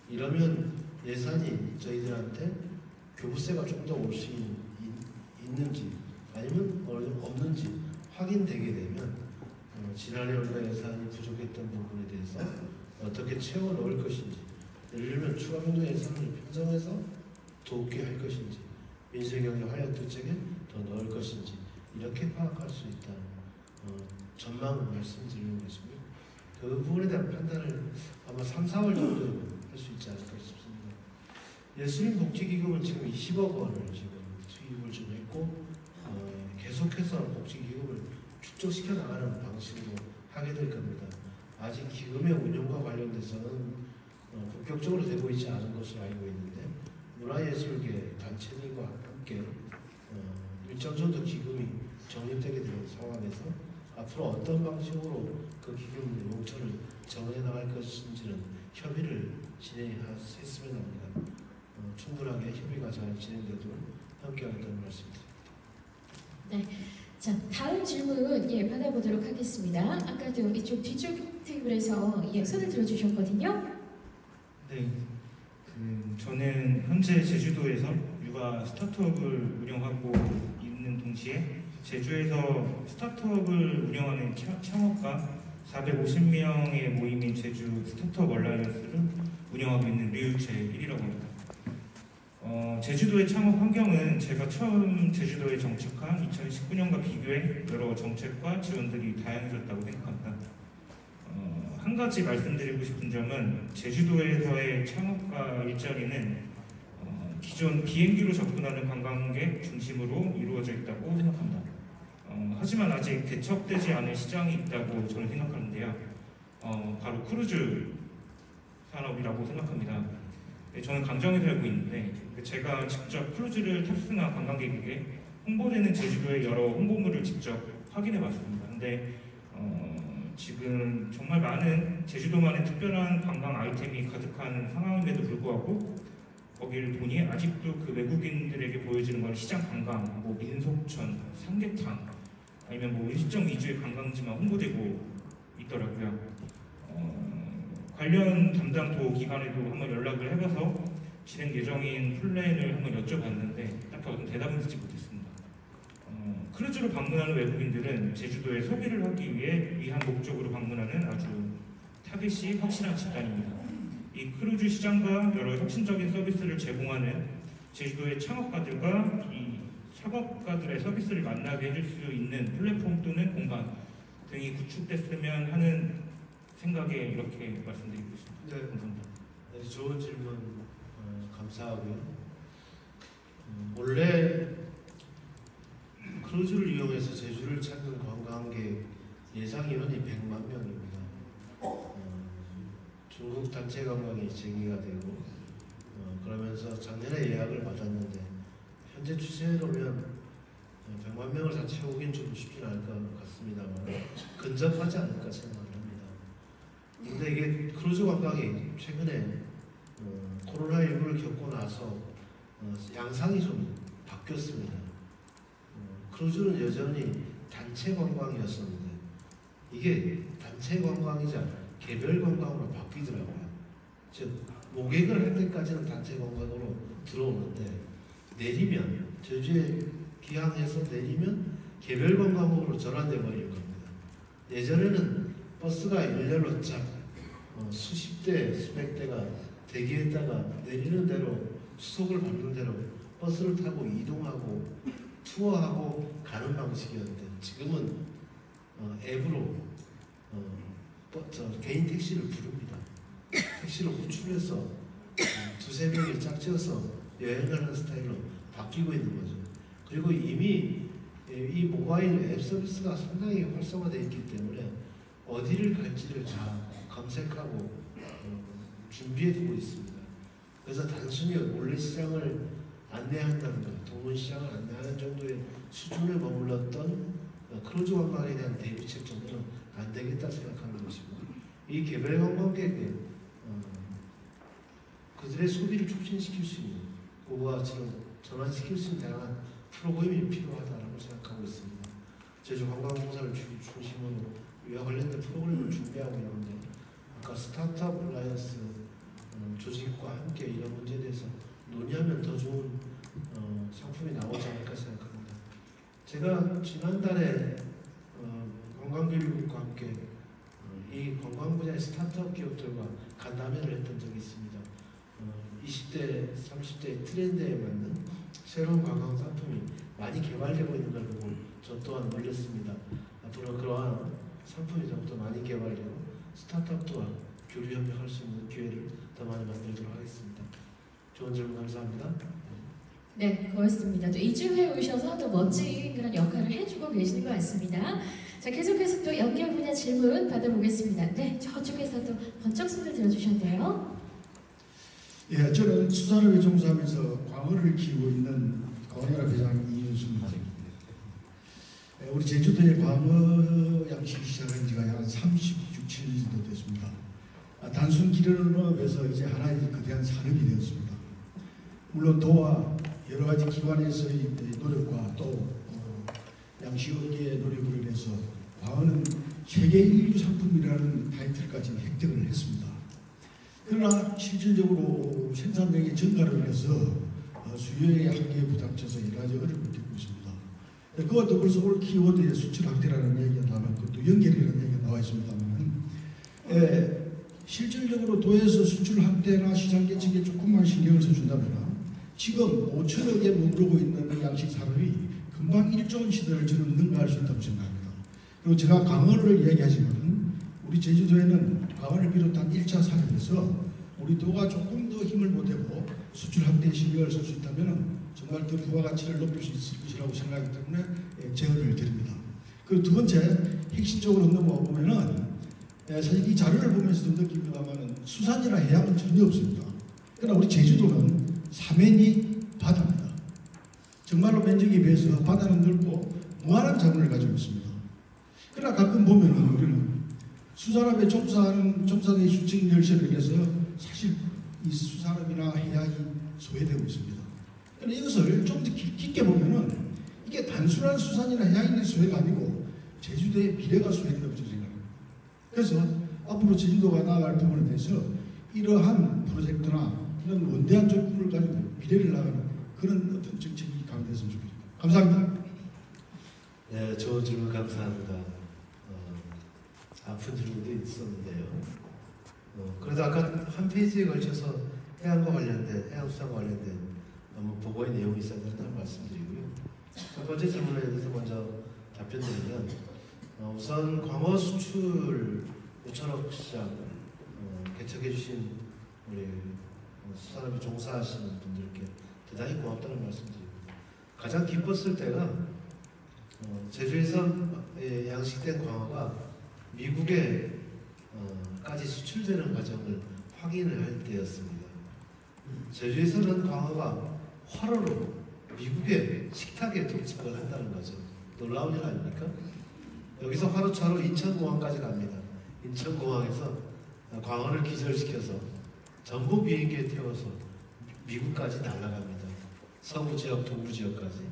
이러면 예산이 저희들한테 교부세가 좀 더 올 수 있는지 아니면 없는지 확인되게 되면 지난해 올해 예산이 부족했던 부분에 대해서 어떻게 채워 넣을 것인지, 예를 들면 추가 변동 예산을 편성해서 돕게 할 것인지, 민생경제 활력 쪽에 더 넣을 것인지 이렇게 파악할 수 있다는 전망을 말씀드리는 것이고요. 그 부분에 대한 판단을 아마 3, 4월 정도 할 수 있지 않을까 싶습니다. 예술인 복지기금은 지금 20억 원을 지금 투입을 좀 했고 계속해서 복지기금을 축적시켜 나가는 방식으로 하게 될 겁니다. 아직 기금의 운영과 관련돼서는 본격적으로 되고 있지 않은 것으로 알고 있는데 문화예술계 단체들과 함께 일정 정도 기금이 적립되게 되는 상황에서 앞으로 어떤 방식으로 그 기금 용처를 정해 나갈 것인지는 협의를 진행했으면 합니다. 충분하게 협의가 잘 진행되도록 함께하겠다는 말씀드립니다. 네. 자, 다음 질문 받아보도록 하겠습니다. 아까도 이쪽 뒤쪽 테이블에서 손을 들어주셨거든요. 네, 저는 현재 제주도에서 육아 스타트업을 운영하고 있는 동시에 제주에서 스타트업을 운영하는 창업가 450명의 모임인 제주 스타트업 얼라이언스를 운영하고 있는 류채일이라고 합니다. 제주도의 창업 환경은 제가 처음 제주도에 정착한 2019년과 비교해 여러 정책과 지원들이 다양해졌다고 생각합니다. 한 가지 말씀드리고 싶은 점은 제주도에서의 창업가 일자리는 기존 비행기로 접근하는 관광객 중심으로 이루어져 있다고 생각합니다. 하지만 아직 개척되지 않은 시장이 있다고 저는 생각하는데요. 바로 크루즈 산업이라고 생각합니다. 저는 강정에 살고 있는데 제가 직접 크루즈를 탑승한 관광객에게 홍보되는 제주도의 여러 홍보물을 직접 확인해 봤습니다. 근데 지금 정말 많은 제주도만의 특별한 관광 아이템이 가득한 상황임에도 불구하고 거기를 보니 아직도 그 외국인들에게 보여지는 건 시장 관광, 민속촌, 삼계탕 아니면 일정 위주의 관광지만 홍보되고 있더라고요. 관련 담당 도 기관에도 한번 연락을 해봐서 진행 예정인 플랜을 한번 여쭤봤는데 딱히 어떤 대답은 듣지 못했습니다. 크루즈로 방문하는 외국인들은 제주도에 소비를 하기 위한 목적으로 방문하는 아주 타깃이 확실한 집단입니다. 이 크루즈 시장과 여러 혁신적인 서비스를 제공하는 제주도의 창업가들과 이 창업가들의 서비스를 만나게 해줄 수 있는 플랫폼 또는 공간 등이 구축됐으면 하는 생각에 이렇게 말씀드리고 있습니다. 네, 감사합니다. 네, 좋은 질문 감사하고요. 원래 크루즈를 이용해서 제주를 찾는 관광객 예상 인원이 100만 명입니다. 중국 단체 관광이 재개가 되고 그러면서 작년에 예약을 받았는데 현재 추세로면 100만 명을 다 채우긴 좀 쉽진 않을 것 같습니다만 근접하지 않을까 생각을 합니다. 근데 이게 크루즈 관광이 최근에 코로나19를 겪고 나서 양상이 좀 바뀌었습니다. 크루즈는 여전히 단체 관광이었었는데 이게 단체 관광이자 개별 관광으로 바뀌더라고요. 즉 모객을 할 때까지는 단체 관광으로 들어오는데 내리면 제주에 기항해서 내리면 개별 관광으로 전환돼 버릴 겁니다. 예전에는 버스가 일렬로 쫙 수십 대, 수백 대가 대기했다가 내리는 대로 수속을 받는 대로 버스를 타고 이동하고 투어하고 가는 방식이었는데 지금은 앱으로 개인 택시를 부릅니다. 택시를 호출해서 두세 명이 짝지어서 여행하는 스타일로 바뀌고 있는 거죠. 그리고 이미 이 모바일 앱 서비스가 상당히 활성화되어 있기 때문에 어디를 갈지를 다 검색하고 준비해 두고 있습니다. 그래서 단순히 올레시장을 안내한다든가 동문시장을 안내하는 정도의 수준에 머물렀던 크루즈 관광에 대한 대비책 정도는 안 되겠다 생각하는 것이고 이 개별 관광객은 그들의 소비를 촉진시킬 수 있는 그와 전환시킬 수 있는 다양한 프로그램이 필요하다고 생각하고 있습니다. 제주 관광공사를 중심으로 이와 관련된 프로그램을 준비하고 있는데 아까 스타트업 얼라이언스 조직과 함께 이런 문제에 대해서 논의하면 더 좋은 상품이 나오지 않을까 생각합니다. 제가 지난달에 관광교육과 함께 이 관광 분야의 스타트업 기업들과 간담회를 했던 적이 있습니다. 20대, 30대 트렌드에 맞는 새로운 관광 상품이 많이 개발되고 있는 걸 보고 저 또한 놀랐습니다. 앞으로 그러한 상품이 좀 더 많이 개발되고 스타트업과 교류 협력할 수 있는 기회를 더 많이 만들도록 하겠습니다. 좋은 질문 감사합니다. 네, 고맙습니다. 또 2주에 오셔서 또 멋진 그런 역할을 해주고 계시는 것 같습니다. 자, 계속해서 또 연결 분야 질문 받아보겠습니다. 네, 저쪽에서 또 번쩍 손을 들어주셨네요. 예, 저는 수산업에 종사하면서 광어를 키우고 있는 광어연합 회장 이윤수입니다. 우리 제주도에 광어 양식이 시작한 지가 한 36, 7년 정도 됐습니다. 단순 기름업에서 이제 하나의 거대한 산업이 되었습니다. 물론 도와 여러 가지 기관에서의 노력과 또 양식업계의 노력으로 인해서 광어는 세계 인류 상품이라는 타이틀까지 획득을 했습니다. 그러나 실질적으로 생산량의 증가로 인해서 수요의 한계에 부닥쳐서 여러 가지 어려움을 겪고 있습니다. 그와 더불어서 올 키워드에 수출 확대라는 얘기가 나왔고 또 연결이라는 얘기가 나와 있습니다만 실질적으로 도에서 수출 확대나 시장 개척에 조금만 신경을 써준다면 지금 5천억에 머무르고 있는 양식 산업이 금방 1조 원 시대를 저는 능가할 수 있다고 생각합니다. 그리고 제가 광어를 이야기하지만 우리 제주도에는 광어를 비롯한 1차 산업에서 우리 도가 조금 더 힘을 보태고 수출 확대에 신경을 쓸 수 있다면 정말 더 부가가치를 높일 수 있을 것이라고 생각하기 때문에 제언을 드립니다. 그리고 두 번째 핵심적으로 넘어보면은 사실 이 자료를 보면서도 느낍니다만 수산이나 해양은 전혀 없습니다. 그러나 우리 제주도는 사면이 바다입니다. 정말로 면적에 비해서 바다는 넓고 무한한 자원을 가지고 있습니다. 그러나 가끔 보면은 우리는 수산업에 종사의 수직 열쇠를 해서 사실 이 수산업이나 해양이 소외되고 있습니다. 그런데 이것을 좀 더 깊게 보면은 이게 단순한 수산이나 해양의 소외가 아니고 제주도의 미래가 소외된다고 생각합니다. 그래서 앞으로 제주도가 나아갈 부분에 대해서 이러한 프로젝트나 이런 원대한 조건을 가지고 미래를 나가는 그런 어떤 정책이 강화됐으면 좋겠습니다. 감사합니다. 네, 좋은 질문 감사합니다. 아픈 질문도 있었는데요. 그래도 아까 한 페이지에 걸쳐서 해양과 관련된, 해양수산과 관련된 보고의 내용이 있어야 된다는 말씀드리고요. 첫 번째 질문에 대해서 먼저 답변드리면 우선 광어 수출 5천억 시장 개척해 주신 우리 수산업에 종사하시는 분들께 대단히 고맙다는 말씀드립니다. 가장 기뻤을 때가 제주에서 양식된 광어가 미국에 까지 수출되는 과정을 확인을 할 때였습니다. 제주에서는 광어가 화로로 미국의 식탁에 도착을 한다는 거죠. 놀라운 일 아닙니까? 여기서 화로차로 인천공항까지 갑니다. 인천공항에서 광어를 기절시켜서 전부 비행기에 태워서 미국까지 날아갑니다. 서부지역, 동부지역까지.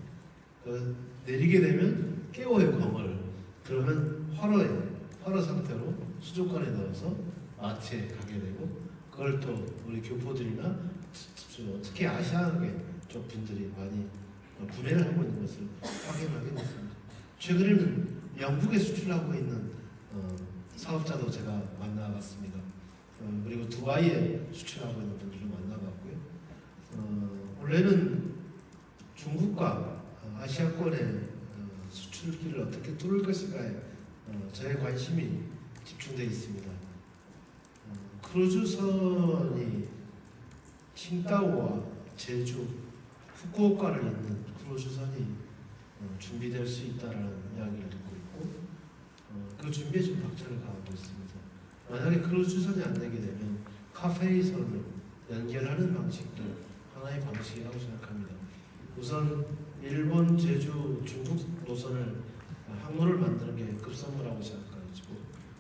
내리게 되면 깨워요, 광어를. 그러면 화로 상태로 수족관에 넣어서 마트에 가게 되고, 그걸 또 우리 교포들이나 특히 아시아계 쪽 분들이 많이 구매를 하고 있는 것을 확인하게 됐습니다. 최근에는 영국에 수출하고 있는 사업자도 제가 만나봤습니다. 그리고 두바이에 수출하고 있는 분들도 만나봤고요. 원래는 중국과 아시아권의 수출길을 어떻게 뚫을 것인가에 저의 관심이 집중되어 있습니다. 크루즈선이 칭다오와 제주, 후쿠오카를 잇는 크루즈선이 준비될 수 있다는 이야기를 듣고 있고 그 준비에 좀 박차를 가하고 있습니다. 만약에 크루즈선이 안 되게 되면 카페이선을 연결하는 방식도 하나의 방식이라고 생각합니다. 우선 일본, 제주, 중국 노선을 항로를 만드는 게 급선무라고 생각하고,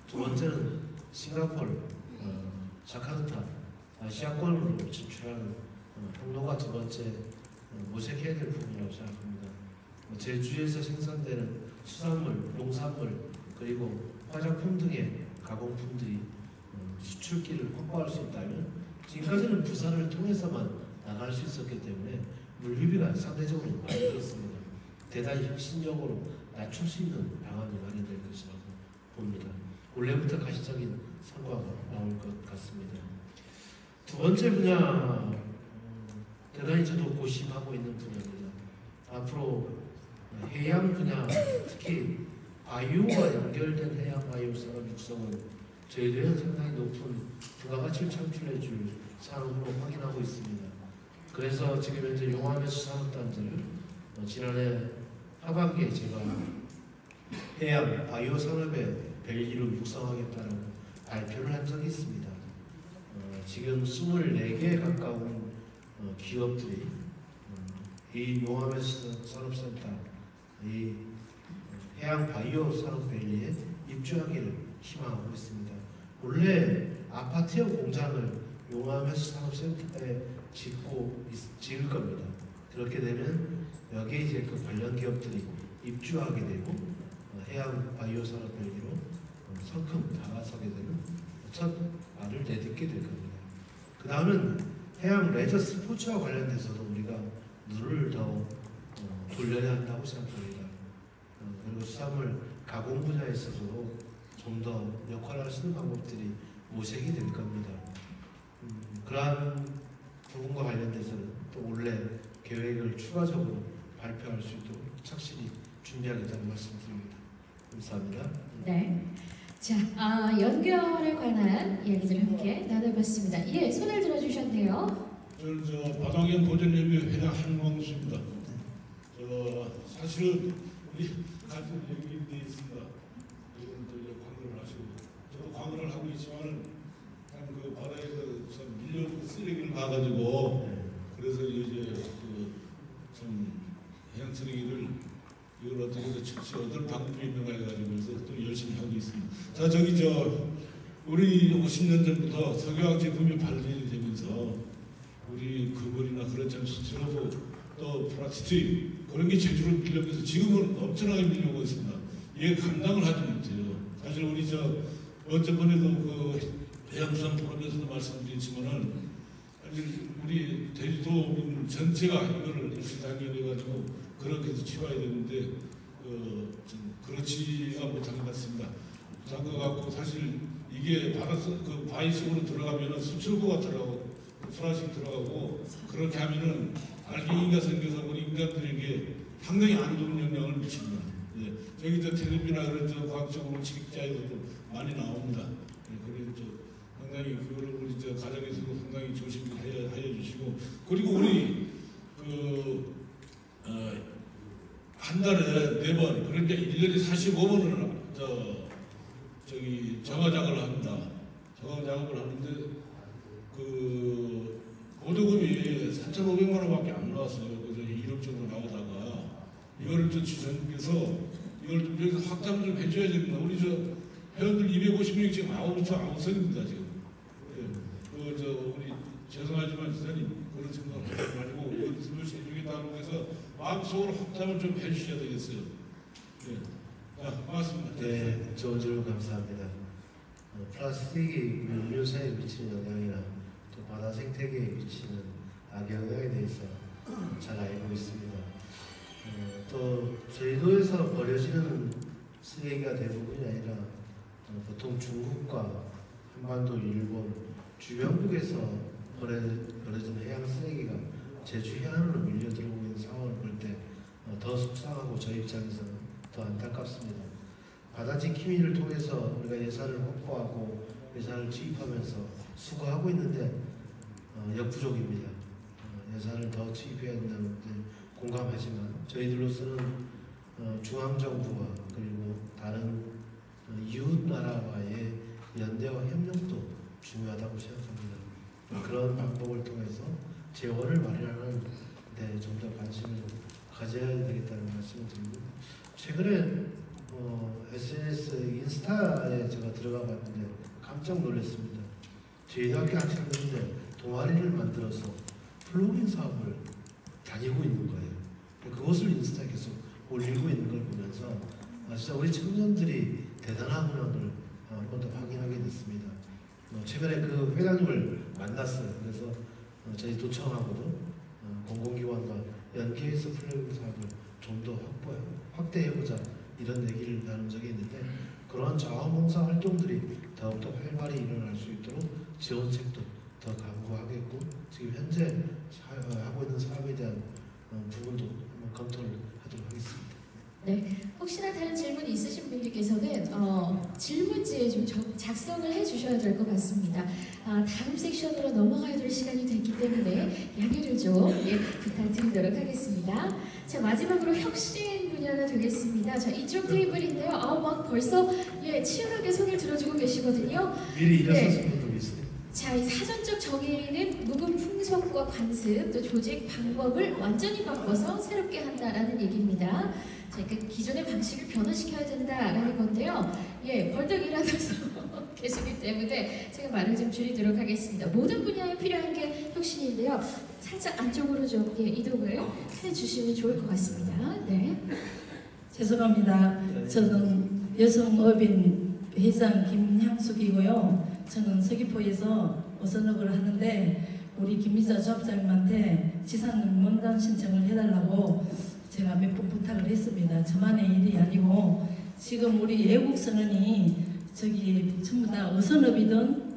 두 번째는 싱가포르, 자카르타, 아시아권으로 진출하는 항로가 두 번째 모색해야 될 부분이라고 생각합니다. 제주에서 생산되는 수산물, 농산물, 그리고 화장품 등의 가공품들이 수출길을 확보할 수 있다면, 지금까지는 부산을 통해서만 나갈 수 있었기 때문에 물류비가 상대적으로 많이 들었습니다. 대단히 혁신적으로 낮출 수 있는 방안이 마련될 것이라고 봅니다. 올해부터 가시적인 성과가 나올 것 같습니다. 두 번째 분야, 대단히 저도 고심하고 있는 분야입니다. 앞으로 해양 분야, 특히 바이오와 연결된 해양 바이오 산업 육성은 저희들은 상당히 높은 부가가치를 창출해 줄 산업으로 확인하고 있습니다. 그래서 지금 현재 용암에서 산업단지를 지난해 하반기에 제가 해양 바이오 산업의 밸리를 육성하겠다는 발표를 한 적이 있습니다. 지금 24개에 가까운 기업들이 이 용암에서 산업센터, 이 해양 바이오 산업 밸리에 입주하기를 희망하고 있습니다. 원래 아파트형 공장을 용암에서 산업센터에 지을 겁니다. 그렇게 되면 여기에 이제 그 관련 기업들이 입주하게 되고 해양 바이오 산업 벨기로 성큼 다가서게 되는 첫 발을 내딛게 될 겁니다. 그 다음은 해양 레저 스포츠와 관련돼서도 우리가 눈을 더 돌려야 한다고 생각합니다. 그리고 수산물 가공 분야에 있어서도 좀 더 역할을 할 수 있는 방법들이 모색이 될 겁니다. 그러한 부분과 관련돼서는 또 올해 계획을 추가적으로 발표할 수 있도록 착실히 준비하겠다는 말씀드립니다. 감사합니다. 네. 자, 연결에 관한 이야기들 함께 나눠봤습니다. 예, 손을 들어주셨네요. 저는 바닥연 보존협의 회장 한광수입니다. 사실은 우리 같은 연기인데 있습니다. 이런 또 광고를 하시고 저도 광고를 하고 있지만은 그 바다에서 밀려 쓰레기를 봐가지고 그래서 이제 좀 해양 쓰레기를 이걸 어떻게 즉시 어떤 방법이 있는가 해가지고 그래서 또 열심히 하고 있습니다. 자, 우리 50년 전부터 석유화학 제품이 발전이 되면서 우리 그물이나 그런 점 수출하고 또 플라스틱 그런 게 제주로 밀려면서 지금은 엄청나게 밀려오고 있습니다. 이게 감당을 하지 못해요. 사실 우리 어저번에도 그 해양수산 포럼에서도 말씀드렸지만은 사실 우리 제주도민 전체가 이거를 일시당연해가지고 그렇게 해서 치워야 되는데 좀 그렇지가 못한 것 같습니다. 못한 것 같고 사실 이게 그 바위 속으로 들어가면은 수출구가 들어가고 플라스틱 들어가고 그렇게 하면은 알갱이가 생겨서 우리 인간들에게 상당히 안 좋은 영향을 미칩니다. 예. 저기 텔레비나 그런 과학적으로 책자에서도 많이 나옵니다. 예. 그래서 상당히 그거를 우리 가정에서도 상당히 조심히 하여 주시고 그리고 우리 한 달에 4번 그러니까 1년에 45번을 정화작업을 합니다. 정화작업을 하는데 보조금이 3,500만 원밖에 안 나왔어요. 그래서 1억 정도 나오다가 이거를 지정께서 이걸 좀 여기서 확장 좀 해줘야 됩니다. 우리 회원들 250명 지금 아웃선입니다 지금. 예. 우리 죄송하지만 지사님 그런 생각하지 말고 이걸 열심히 해주겠다고 해서 마음속으로 확장을 좀 해주셔야 되겠어요. 예. 자, 고맙습니다. 네, 좋은 질문 감사합니다. 플라스틱이 인류사에 미치는 영향이나 또 바다 생태계에 미치는 악영향에 대해서 잘 알고 있습니다. 또 제주도에서 버려지는 쓰레기가 대부분이 아니라 보통 중국과 한반도, 일본, 주변국에서 버려지는 해양 쓰레기가 제주 해안으로 밀려 들어오고 있는 상황을 볼 때 더 속상하고 저희 입장에서는 더 안타깝습니다. 바다 지킴이를 통해서 우리가 예산을 확보하고 예산을 투입하면서 수거하고 있는데 역부족입니다. 예산을 더 투입해야 된다는 데 공감하지만 저희들로서는 중앙정부와 그리고 다른 이웃 나라와의 연대와 협력도 중요하다고 생각합니다. 그런 방법을 통해서 재원을 마련하는 데 좀 더 관심을 가져야 되겠다는 말씀을 드리고 최근에 SNS 인스타에 제가 들어가 봤는데 깜짝 놀랐습니다. 저희 학교 학생들인데 동아리를 만들어서 플로깅 사업을 다니고 있는 거예요. 그것을 인스타에 계속 올리고 있는 걸 보면서 진짜 우리 청년들이 대단하구나 걸 한 번 더 확인하게 됐습니다. 최근에 그 회장님을 만났어요. 그래서 저희 도청하고도 공공기관과 연계해서 플로깅 사업을 좀 더 확대해보자 이런 얘기를 나눈 적이 있는데 그런 자원봉사 활동들이 더욱더 활발히 일어날 수 있도록 지원책도 더 강구하겠고 지금 현재 하고 있는 사업에 대한 부분도 한번 검토를 하도록 하겠습니다. 네, 혹시나 다른 질문이 있으신 분들께서는 질문지에 좀 작성을 해주셔야 될 것 같습니다. 다음 섹션으로 넘어가야 될 시간이 됐기 때문에 양해를 좀 부탁드리도록 하겠습니다. 자, 마지막으로 혁신 분야가 되겠습니다. 자, 이쪽 테이블인데요. 막 벌써 치열하게 손을 들어주고 계시거든요. 미리 일어서신 분도 있어요. 자, 이 사전적 정의는 묵은 풍속과 관습, 또 조직 방법을 완전히 바꿔서 새롭게 한다라는 얘기입니다. 자, 그러니까 기존의 방식을 변화시켜야 된다라는 건데요. 벌떡 일어나서 계시기 때문에 제가 말을 좀 줄이도록 하겠습니다. 모든 분야에 필요한 게 혁신인데요. 살짝 안쪽으로 좀 이동을 해주시면 좋을 것 같습니다. 네. 죄송합니다. 저는 여성업인 회장 김향숙이고요. 저는 서귀포에서 어선업을 하는데 우리 김미자 조합장님한테 지산 명단 신청을 해달라고 제가 몇 번 부탁을 했습니다. 저만의 일이 아니고 지금 우리 애국 선언이 저기 전부 다 어선업이든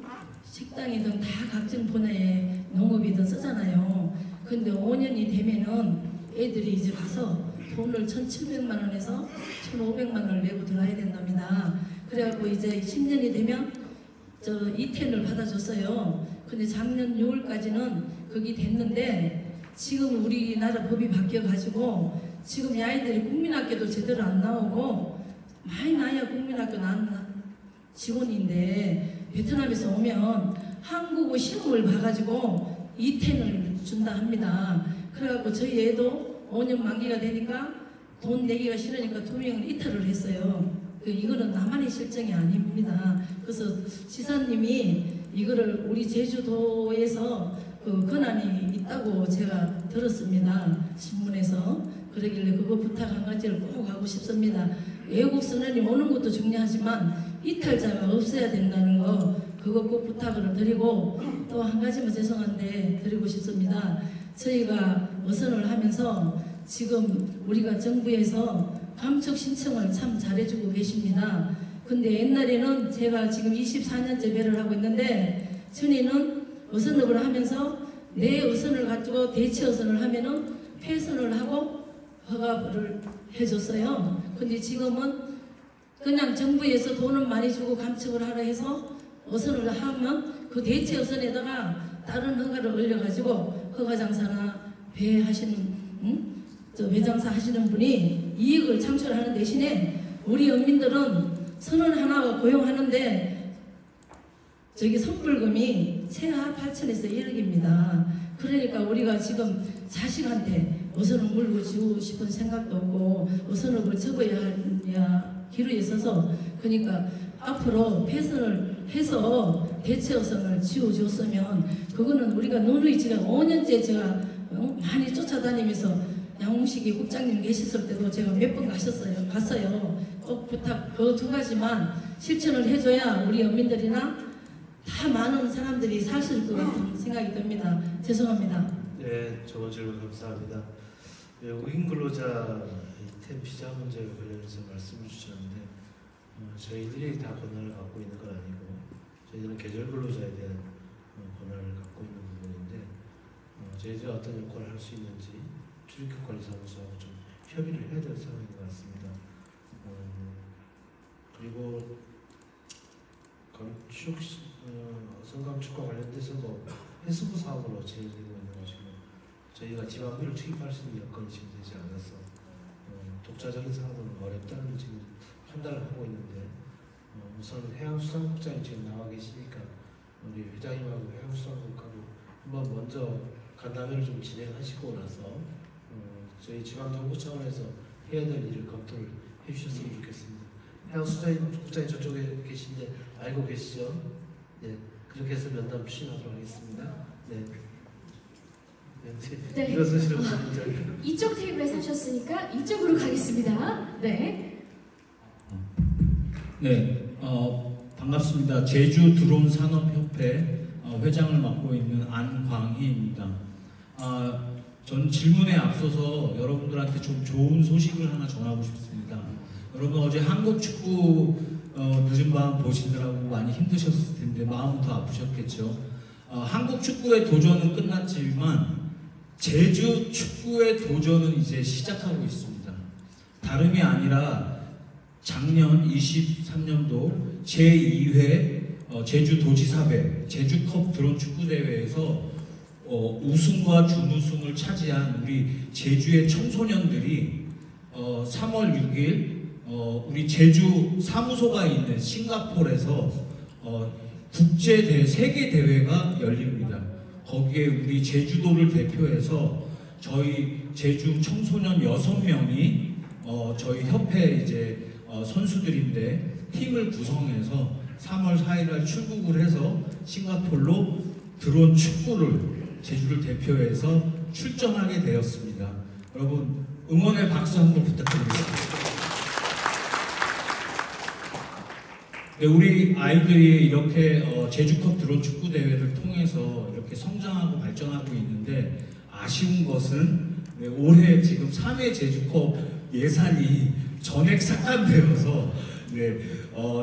식당이든 다 각종 분야의 농업이든 쓰잖아요. 근데 5년이 되면은 애들이 이제 가서 돈을 1,700만 원에서 1,500만 원을 내고 들어야 된답니다. 그래갖고 이제 10년이 되면 저 이태를 받아줬어요. 근데 작년 6월까지는 그게 됐는데 지금 우리나라 법이 바뀌어가지고 지금 이 아이들이 국민학교도 제대로 안 나오고 많이 나야 국민학교 나온 직원인데 베트남에서 오면 한국어 시험을 봐가지고 2텐을 준다 합니다. 그래갖고 저희 애도 5년 만기가 되니까 돈 내기가 싫으니까 2명을 이탈을 했어요. 이거는 나만의 실정이 아닙니다. 그래서 지사님이 이거를 우리 제주도에서 그 권한이 있다고 제가 들었습니다. 신문에서. 그러길래 그거 부탁 한 가지를 꼭 하고 싶습니다. 외국 선언이 오는 것도 중요하지만 이탈자가 없어야 된다는 거 그거 꼭 부탁을 드리고 또 한 가지만 죄송한데 드리고 싶습니다. 저희가 어선을 하면서 지금 우리가 정부에서 감축 신청을 참 잘해주고 계십니다. 근데 옛날에는 제가 지금 24년째 배를 하고 있는데 전에는 어선업을 하면서 내 어선을 가지고 대체 어선을 하면은 폐선을 하고 허가를 해줬어요. 근데 지금은 그냥 정부에서 돈은 많이 주고 감축을 하라 해서 어선을 하면 그 대체 어선에다가 다른 허가를 올려가지고 허가장사나 배 하시는 배 장사 하시는 분이 이익을 창출하는 대신에 우리 어민들은 선원 하나 고용하는데 저기 선불금이 최하 8천에서 1억입니다. 그러니까 우리가 지금 자식한테 어선을 물고 지우고 싶은 생각도 없고 어선업을 접어야 하냐 기로에 서서 그러니까 앞으로 폐선을 해서 대체 어선을 지워줬으면 그거는 우리가 누누이 제가 5년째 제가 많이 쫓아다니면서 양홍식이 국장님 계셨을 때도 제가 몇 번 갔어요. 꼭 부탁 그 두 가지만 실천을 해줘야 우리 어민들이나 다 많은 사람들이 사실 것 같은 생각이 듭니다. 죄송합니다. 네, 좋은 질문 감사합니다. 외국인 근로자 이템 비자 문제에 관련해서 말씀을 주셨는데 저희들이 다 권한을 갖고 있는 건 아니고 저희들은 계절 근로자에 대한 권한을 갖고 있는 부분인데 저희들이 어떤 역할을 할 수 있는지 출입국관리사무소하고 좀 협의를 해야 될 상황인 것 같습니다. 그리고 성감축과 관련돼서 해수부 사업으로 진행되고 있는 것이고 저희가 지방비를 투입할 수 있는 여건이 지금 되지 않아서 독자적인 사업은 어렵다는 지금 판단을 하고 있는데 우선 해양수산국장이 지금 나와 계시니까 우리 회장님하고 해양수산국하고 한번 먼저 간담회를 좀 진행하시고 나서 저희 지방정부 차원에서 해야 될 일을 검토를 해주셨으면 좋겠습니다. 해양수산국장이 저쪽에 계신데 알고 계시죠? 네, 그렇게 해서 면담 추진하도록 하겠습니다. 네. 네. 일어서시는 분들 이쪽 테이블에 사셨으니까 이쪽으로 가겠습니다. 네. 네, 반갑습니다. 제주 드론 산업협회 회장을 맡고 있는 안광희입니다. 전 질문에 앞서서 여러분들한테 좀 좋은 소식을 하나 전하고 싶습니다. 여러분 어제 한국 축구 늦은 밤 보시느라고 많이 힘드셨을 텐데 마음은 더 아프셨겠죠. 한국 축구의 도전은 끝났지만 제주 축구의 도전은 이제 시작하고 있습니다. 다름이 아니라 작년 23년도 제2회 제주도지사배 제주컵 드론 축구대회에서 우승과 준우승을 차지한 우리 제주의 청소년들이 3월 6일 우리 제주 사무소가 있는 싱가포르에서 세계 대회가 열립니다. 거기에 우리 제주도를 대표해서 저희 제주 청소년 6명이 저희 협회 이제 선수들인데 팀을 구성해서 3월 4일날 출국을 해서 싱가포르로 드론 축구를 제주를 대표해서 출전하게 되었습니다. 여러분 응원의 박수 한번 부탁드리겠습니다. 네, 우리 아이들이 이렇게 제주컵 드론 축구 대회를 통해서 이렇게 성장하고 발전하고 있는데 아쉬운 것은 네, 올해 지금 3회 제주컵 예산이 전액 삭감되어서 네,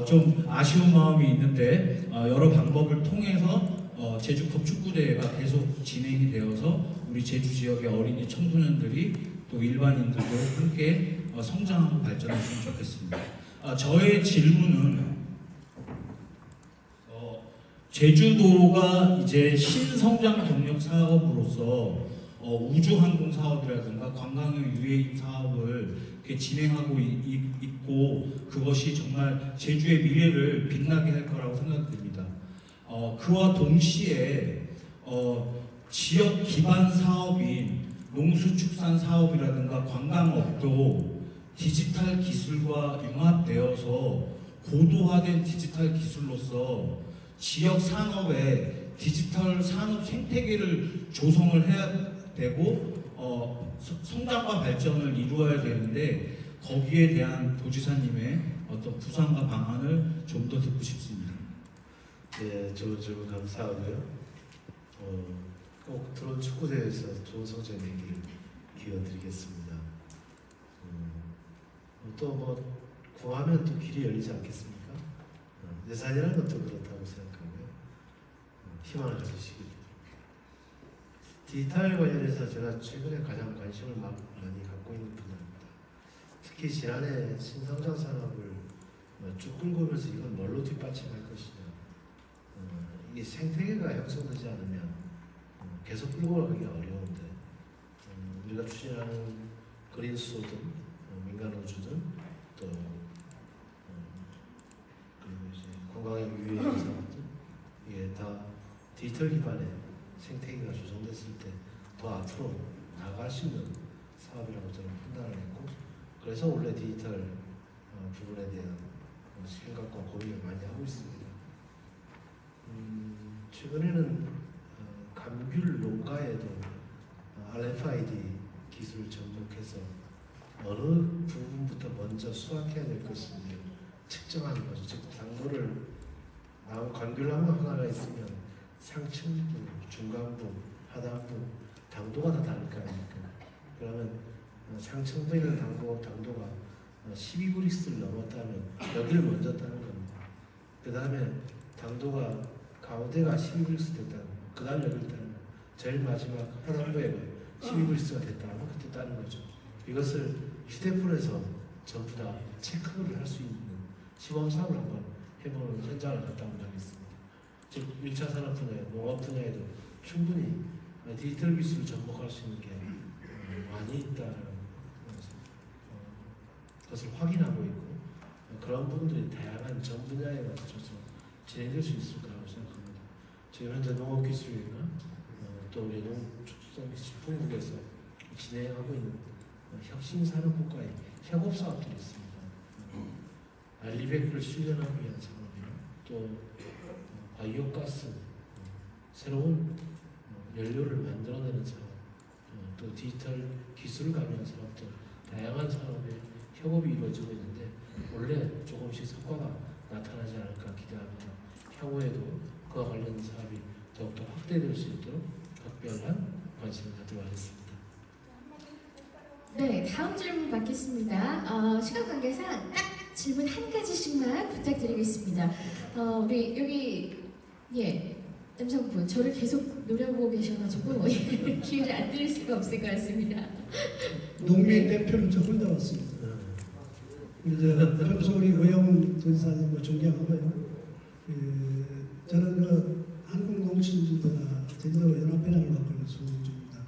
좀 아쉬운 마음이 있는데 여러 방법을 통해서 제주컵 축구 대회가 계속 진행이 되어서 우리 제주 지역의 어린이 청소년들이 또 일반인들도 함께 성장하고 발전했으면 좋겠습니다. 저의 질문은 제주도가 이제 신성장 동력 사업으로서 우주항공 사업이라든가 관광형 UAE 사업을 이렇게 진행하고 있고 그것이 정말 제주의 미래를 빛나게 할 거라고 생각됩니다. 그와 동시에 지역 기반 사업인 농수축산 사업이라든가 관광업도 디지털 기술과 융합되어서 고도화된 디지털 기술로서 지역 산업에 디지털 산업 생태계를 조성을 해야 되고 성장과 발전을 이루어야 되는데 거기에 대한 도지사님의 어떤 구상과 방안을 좀 더 듣고 싶습니다. 네, 좋은 질문 감사하고요. 꼭 드론 축구 대회에서 좋은 성적 내길 기원드리겠습니다. 또 뭐 구하면 또 길이 열리지 않겠습니까? 예산이라는 것도 그렇다고 생각하고요. 희망을 가지시기 바랍니다. 디지털 관련해서 제가 최근에 가장 관심을 많이 갖고 있는 분야입니다. 특히 지난해 신성장 산업을 쭉 끌고 오면서 이건 뭘로 뒷받침할 것이냐. 이게 생태계가 형성되지 않으면 계속 끌고 가기가 어려운데 우리가 추진하는 그린 수소든 민간 우주든 또 그리고 이제 관광형 유해 사업들 이게 다 디지털 기반의 생태계가 조성됐을 때 더 앞으로 나갈 수 있는 사업이라고 저는 판단을 했고 그래서 원래 디지털 부분에 대한 생각과 고민을 많이 하고 있습니다. 최근에는 감귤 농가에도 RFID 기술을 접목해서 어느 부분부터 먼저 수확해야 될 것인지 측정하는 거죠. 즉 당도를 감귤나무 하나가 있으면 상층부, 중간부, 하단부 당도가 다 다를 거 아닙니까? 그러면 상층부에 있는 당도가 12브릭스를 넘었다면 여기를 먼저 따는 겁니다. 그 다음에 당도가 가운데가 12브릭스 됐다면 그 다음 여기를 따는 거예요. 제일 마지막 하단부에 12브릭스가 됐다면 그때 따는 거죠. 이것을 휴대폰에서 전부 다 체크를 할 수 있는 시범 사업을 한번 해보는 현장을 갔다 온 적이 있습니다. 즉 1차 산업 분야, 농업 분야에도 충분히 디지털 기술을 접목할 수 있는 게 많이 있다는 것을 확인하고 있고 그런 부분들이 다양한 전 분야에 맞춰서 진행될 수 있을 거라고 생각합니다. 지금 현재 농업기술이나 또 우리 농축산식품국에서 진행하고 있는 혁신산업국가의 협업사업들이 있습니다. 알리백을 실현하기 위한 산업이나 또 바이오가스, 새로운 연료를 만들어내는 사업, 또 디지털 기술을 가미한 사업들, 다양한 산업의 협업이 이루어지고 있는데 원래 조금씩 성과가 나타나지 않을까 기대합니다. 향후에도 그와 관련 사업이 더욱더 확대될 수 있도록 각별한 관심을 갖도록 하겠습니다. 네, 다음 질문 받겠습니다. 시간 관계상 딱 질문 한 가지씩만 부탁드리겠습니다. 우리 여기 남성분 저를 계속 노려보고 계셔가지고 기회를 안 드릴 수가 없을 것 같습니다. 농민 대표는 저 혼자 왔습니다. 평소 우리 의영 도지사님을 존경하고요. 저는 한국농신주나 제주도 연합회장을 맡고 있는 송중입니다.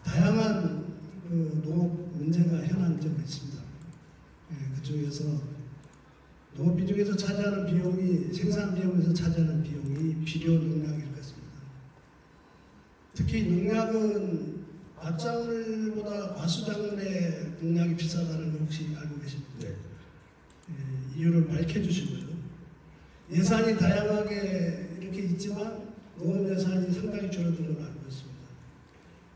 다양한 농업 문제가 현안적으로 있습니다. 그중에서 농업 비중에서 차지하는 비용이 생산 비용에서 차지하는 비용이 비료 농약일 것입니다. 특히 농약은 밭작물보다 과수작물의 농약이 비싸다는 걸 혹시 알고 계십니까? 네. 이유를 밝혀주시고요. 예산이 다양하게 이렇게 있지만 농업 예산이 상당히 줄어든 걸 알고 있습니다.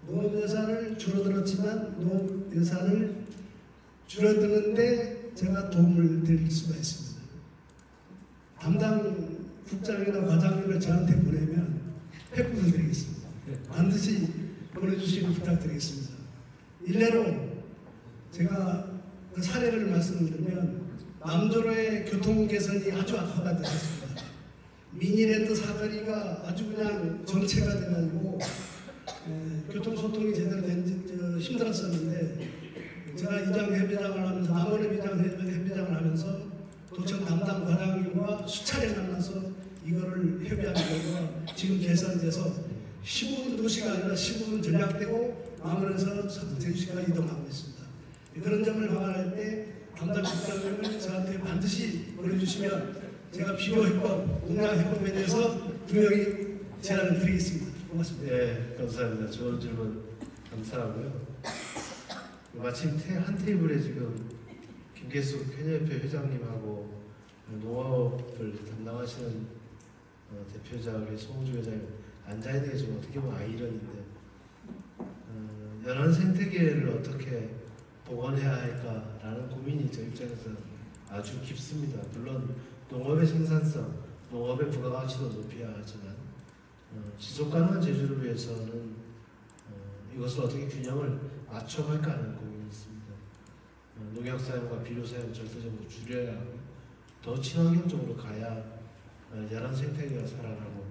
농업 예산을 줄어들었지만 농업 예산을 줄어드는데 제가 도움을 드릴 수가 있습니다. 담당 국장이나 과장님을 저한테 보내면 팩부를 드리겠습니다. 반드시 보내주시길 부탁드리겠습니다. 일례로 제가 그 사례를 말씀드리면 남조로의 교통 개선이 아주 악화가 되었습니다. 미니랜드 사거리가 아주 그냥 정체가 돼가지고 교통소통이 제대로 힘들었었는데 제가 이장 회비장을 하면서 남원의 회비장을 하면서 도청 담당 과장님과 수차례 만나서 이거를 협의한 결과 지금 개선돼서 15분 도시가 아니라 15분 전략되고 남원에서 제주시가 이동하고 있습니다. 그런 점을 감안할 때 담당 국장님을 저한테 반드시 보내주시면 제가 필요해법, 운항해법에 대해서 분명히 제안을 드리겠습니다. 고맙습니다. 네, 감사합니다. 좋은 질문 감사하고요. 마침 한 테이블에 지금 김계숙 해녀협회 회장님하고 농업을 담당하시는 대표자 우리 송주 회장님 앉아있는 게 좀 어떻게 보면 아이러니인데 연안 생태계를 어떻게 복원해야 할까라는 고민이 저 입장에서 아주 깊습니다. 물론 농업의 생산성, 농업의 부가가치도 높여야 하지만 지속가능한 제주를 위해서는 이것을 어떻게 균형을 맞춰갈까 하는 고민이 있습니다. 농약 사용과 비료 사용 절대적으로 줄여야 하고 더 친환경적으로 가야 연안 생태계가 살아나고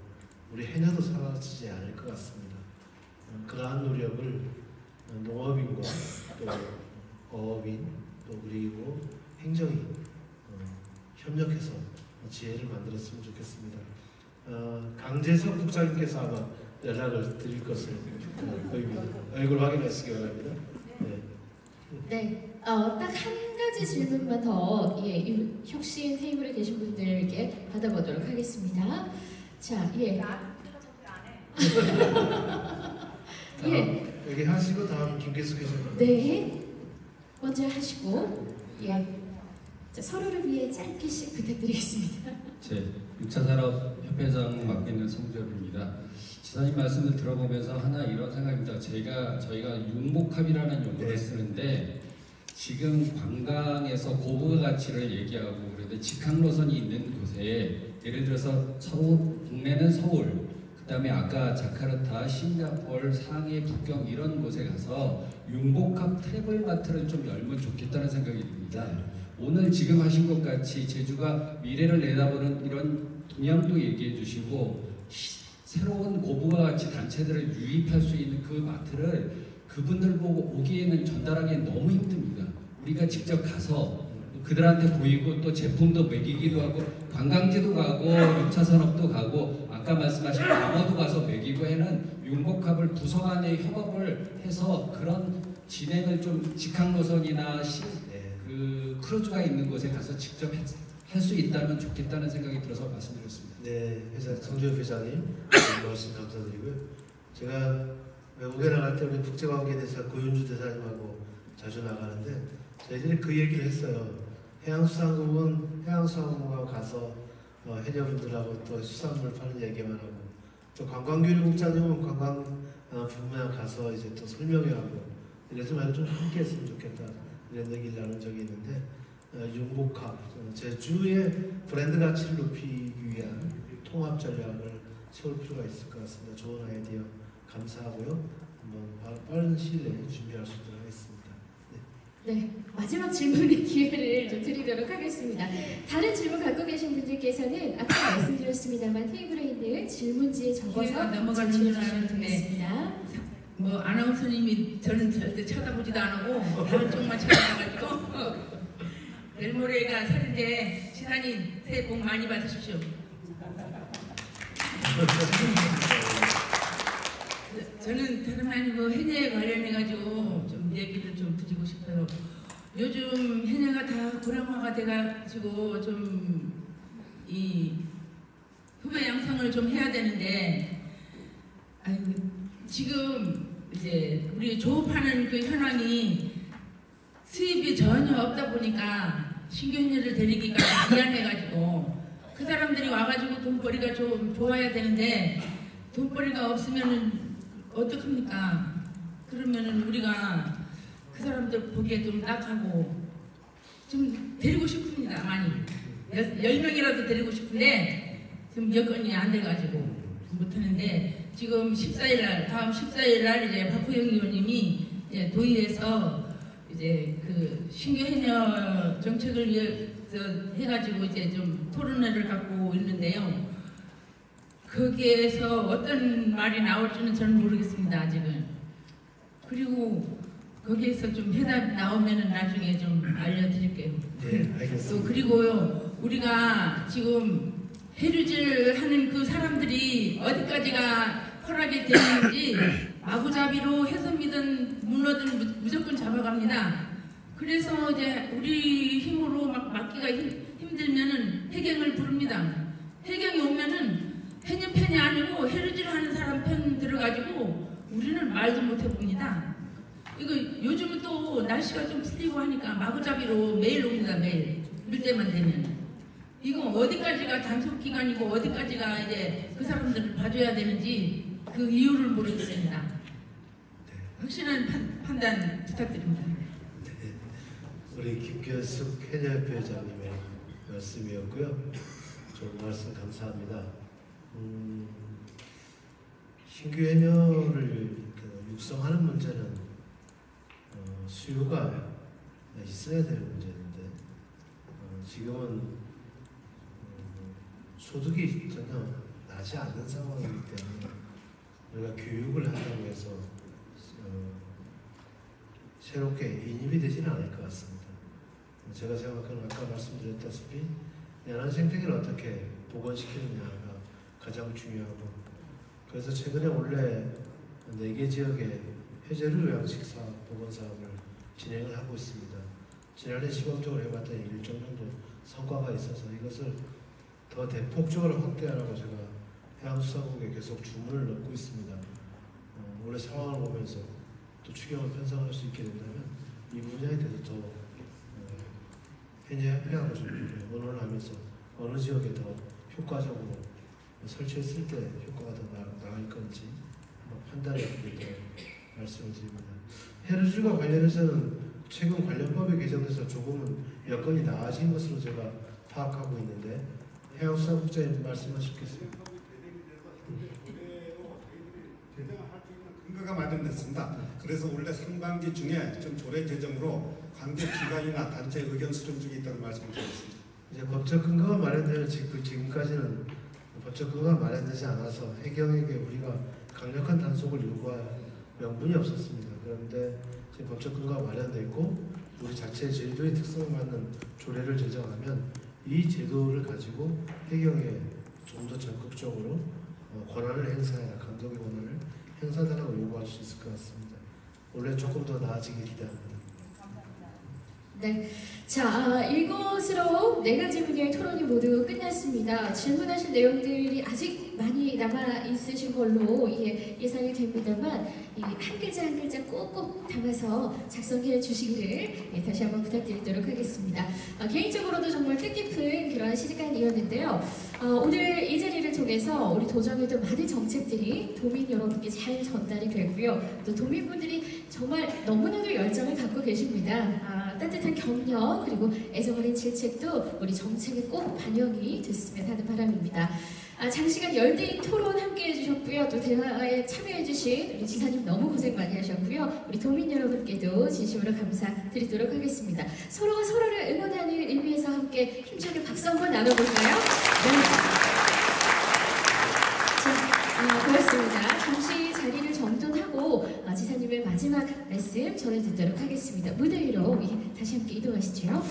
우리 해녀도 사라지지 않을 것 같습니다. 그러한 노력을 농업인과 또 어업인 또 그리고 행정이 협력해서 지혜를 만들었으면 좋겠습니다. 강재석 국장님께서 아마 연락을 드릴 것을 보입니다. 얼굴 확인하시기 바랍니다. 네, 딱 한 가지 질문만 더 이 혁신 테이블에 계신 분들께 받아보도록 하겠습니다. 자, 예. 예. 여기 하시고 다음 김계숙 회장님. 네. 먼저 하시고 예. 자, 서로를 위해 짧게씩 부탁드리겠습니다. 제 6차 산업 협회장 맡고 있는 송재업입니다. 지사님 말씀을 들어보면서 하나 이런 생각입니다. 저희가 융복합이라는 용어를 쓰는데 지금 관광에서 고부가 가치를 얘기하고 그런데 직항 노선이 있는 곳에 예를 들어서 국내는 서울, 그다음에 아까 자카르타, 싱가포르, 상해, 북경 이런 곳에 가서 융복합 트래블마트를 좀 열면 좋겠다는 생각이 듭니다. 오늘 지금 하신 것 같이 제주가 미래를 내다보는 이런 동향도 얘기해 주시고 새로운 고부가 가치 단체들을 유입할 수 있는 그 마트를 그분들 보고 오기에는 전달하기엔 너무 힘듭니다. 우리가 직접 가서 그들한테 보이고 또 제품도 먹이기도 하고 관광지도 가고 6차 산업도 가고 아까 말씀하신 광어도 가서 먹이고 해는 융복합을 부서 간의 협업을 해서 그런 진행을 좀 직항 노선이나 그 크루즈가 있는 곳에 가서 직접 할 수 있다면 좋겠다는 생각이 들어서 말씀드렸습니다. 네, 송재업 회장님 말씀 감사드리고요. 제가 외국에 나갈 때 우리 국제관계대사 고윤주 대사님하고 자주 나가는데 저희들이 그 얘기를 했어요. 해양수산국은 해양수산국하고 가서 해녀분들하고 또 수산물 파는 얘기만 하고 또 관광교류국장님은 관광 분야에 가서 이제 또 설명회하고 이래서 말고 좀 함께 했으면 좋겠다 이런 얘기를 나눈 적이 있는데 융복합, 제주의 브랜드 가치를 높이기 위한 통합 전략을 세울 필요가 있을 것 같습니다. 좋은 아이디어 감사하고요. 한번 빠른 시일 내에 준비할 수 있도록 하겠습니다. 네, 마지막 질문의 기회를 좀 드리도록 하겠습니다. 다른 질문 갖고 계신 분들께서는 아까 말씀드렸습니다만 테이블에 있는 질문지에 적어서 넘어가는 줄 알았는데 뭐 아나운서님이 저는 절대 쳐다보지도 안 하고 다른 쪽만 쳐다봐가지고 내일 모레가 설인데 시사님 새해 복 많이 받으십시오. 저는 다름 아니고 해녀에 관련해가지고 좀 얘기를 좀 드리고 싶어요. 요즘 해녀가 다 고령화가 돼가지고 좀 이 후배 양성을 좀 해야 되는데 지금 이제 우리 조업하는 그 현황이 수입이 전혀 없다 보니까 신규 해녀를 데리기가 미안해가지고 그 사람들이 와가지고 돈벌이가 좀 좋아야 되는데 돈벌이가 없으면은 어떡합니까? 그러면은 우리가 그 사람들 보기에 좀 낙하고 좀 데리고 싶습니다. 많이. 10명이라도 데리고 싶은데 지금 여건이 안 돼가지고 못하는데 지금 14일날 다음 14일날 이제 박호영 의원님이 이제 도의에서 이제 그 신규 해녀 정책을 위해서 해가지고 이제 좀 토론회를 갖고 있는데요. 거기에서 어떤 말이 나올지는 저는 모르겠습니다. 아직은. 그리고 거기에서 좀 해답이 나오면은 나중에 좀 알려드릴게요. 네, 알겠습니다. 또 그리고요, 우리가 지금 해류질 하는 그 사람들이 어디까지가 허락이 되는지 마구잡이로 해섬이든 문어든 무조건 잡아갑니다. 그래서 이제 우리 힘으로 막 막기가 힘들면은 해경을 부릅니다. 해경이 오면은 해녀 편이 아니고 해류질 하는 사람 편 들어가지고 우리는 말도 못 해봅니다. 이거 요즘은 또 날씨가 좀 틀리고 하니까 마구잡이로 매일 옵니다. 매일 물 때만 되면. 이거 어디까지가 단속기간이고 어디까지가 이제 그 사람들을 봐줘야 되는지 그 이유를 모르겠습니다. 확실한 판단 부탁드립니다. 네, 우리 김규숙 해녀협회 회장님의 말씀이었고요. 좋은 말씀 감사합니다. 신규 해녀를 육성하는 문제는 수요가 있어야 되는 문제인데 지금은 소득이 전혀 나지 않는 상황이기 때문에 우리가 교육을 한다고 해서 새롭게 인입이 되지는 않을 것 같습니다. 제가 생각하는 아까 말씀드렸다시피 연안 생태계를 어떻게 복원시키느냐가 가장 중요하고, 그래서 최근에 원래 4개 지역에 해제류 양식 사업, 복원 사업을 진행을 하고 있습니다. 지난해 시범적으로 해봤더니 일정 정도 성과가 있어서 이것을 더 대폭적으로 확대하라고 제가 해양수산국에 계속 주문을 넣고 있습니다. 올해 상황을 보면서 또 추경을 편성할 수 있게 된다면 이 분야에 대해서 더 해녀협회하고 좀 의논을 하면서 어느 지역에 더 효과적으로 설치했을 때 효과가 더 나을 건지 판단해 보도록 말씀을 드립니다. 해루질과 관련해서는 최근 관련법이 개정돼서 조금은 여건이 나아진 것으로 제가 파악하고 있는데 해양수산국장님 말씀하시겠습니까? 근거가 마련됐습니다. 그래서 원래 상반기 중에 좀 조례 개정으로 관계 기관이나 단체 의견 수렴 중에 있다는 말씀을 드렸습니다. 이제 법적 근거가 마련되는 지금까지는 법적 근거가 마련되지 않아서 해경에게 우리가 강력한 단속을 요구할 명분이 없었습니다. 그런데 이제 법적 근거가 마련됐고 우리 자체 제도의 특성을 맞는 조례를 제정하면 이 제도를 가지고 해경에 좀 더 적극적으로 권한을 행사해라, 감독의 권한을 행사하라고 요구할 수 있을 것 같습니다. 원래 조금 더 나아지길 기대합니다. 네, 자 이것으로 4가지 분야의 토론이 모두 끝났습니다. 질문하신 내용들이 아직 많이 남아 있으신 걸로 예상이 됩니다만 한 글자 한 글자 꼭꼭 담아서 작성해 주시기를 다시 한번 부탁드리도록 하겠습니다. 개인적으로도 정말 뜻깊은 그런 시간이었는데요. 오늘 이 자리를 통해서 우리 도정에도 많은 정책들이 도민 여러분께 잘 전달이 되고요. 또 도민분들이 정말 너무나도 열정을 갖고 계십니다. 따뜻한 격려 그리고 애정 어린 질책도 우리 정책에 꼭 반영이 됐으면 하는 바람입니다. 장시간 열띤 토론 함께 해주셨고요. 또 대화에 참여해주신 우리 지사님 너무 고생 많이 하셨고요. 우리 도민 여러분께도 진심으로 감사드리도록 하겠습니다. 서로가 서로를 응원하는 의미에서 함께 힘차게 박수 한번 나눠볼까요? 네. 자, 고맙습니다. 잠시 자리를 정돈하고 지사님의 마지막 말씀 전해드리도록 하겠습니다. 무대 위로 다시 함께 이동하시죠.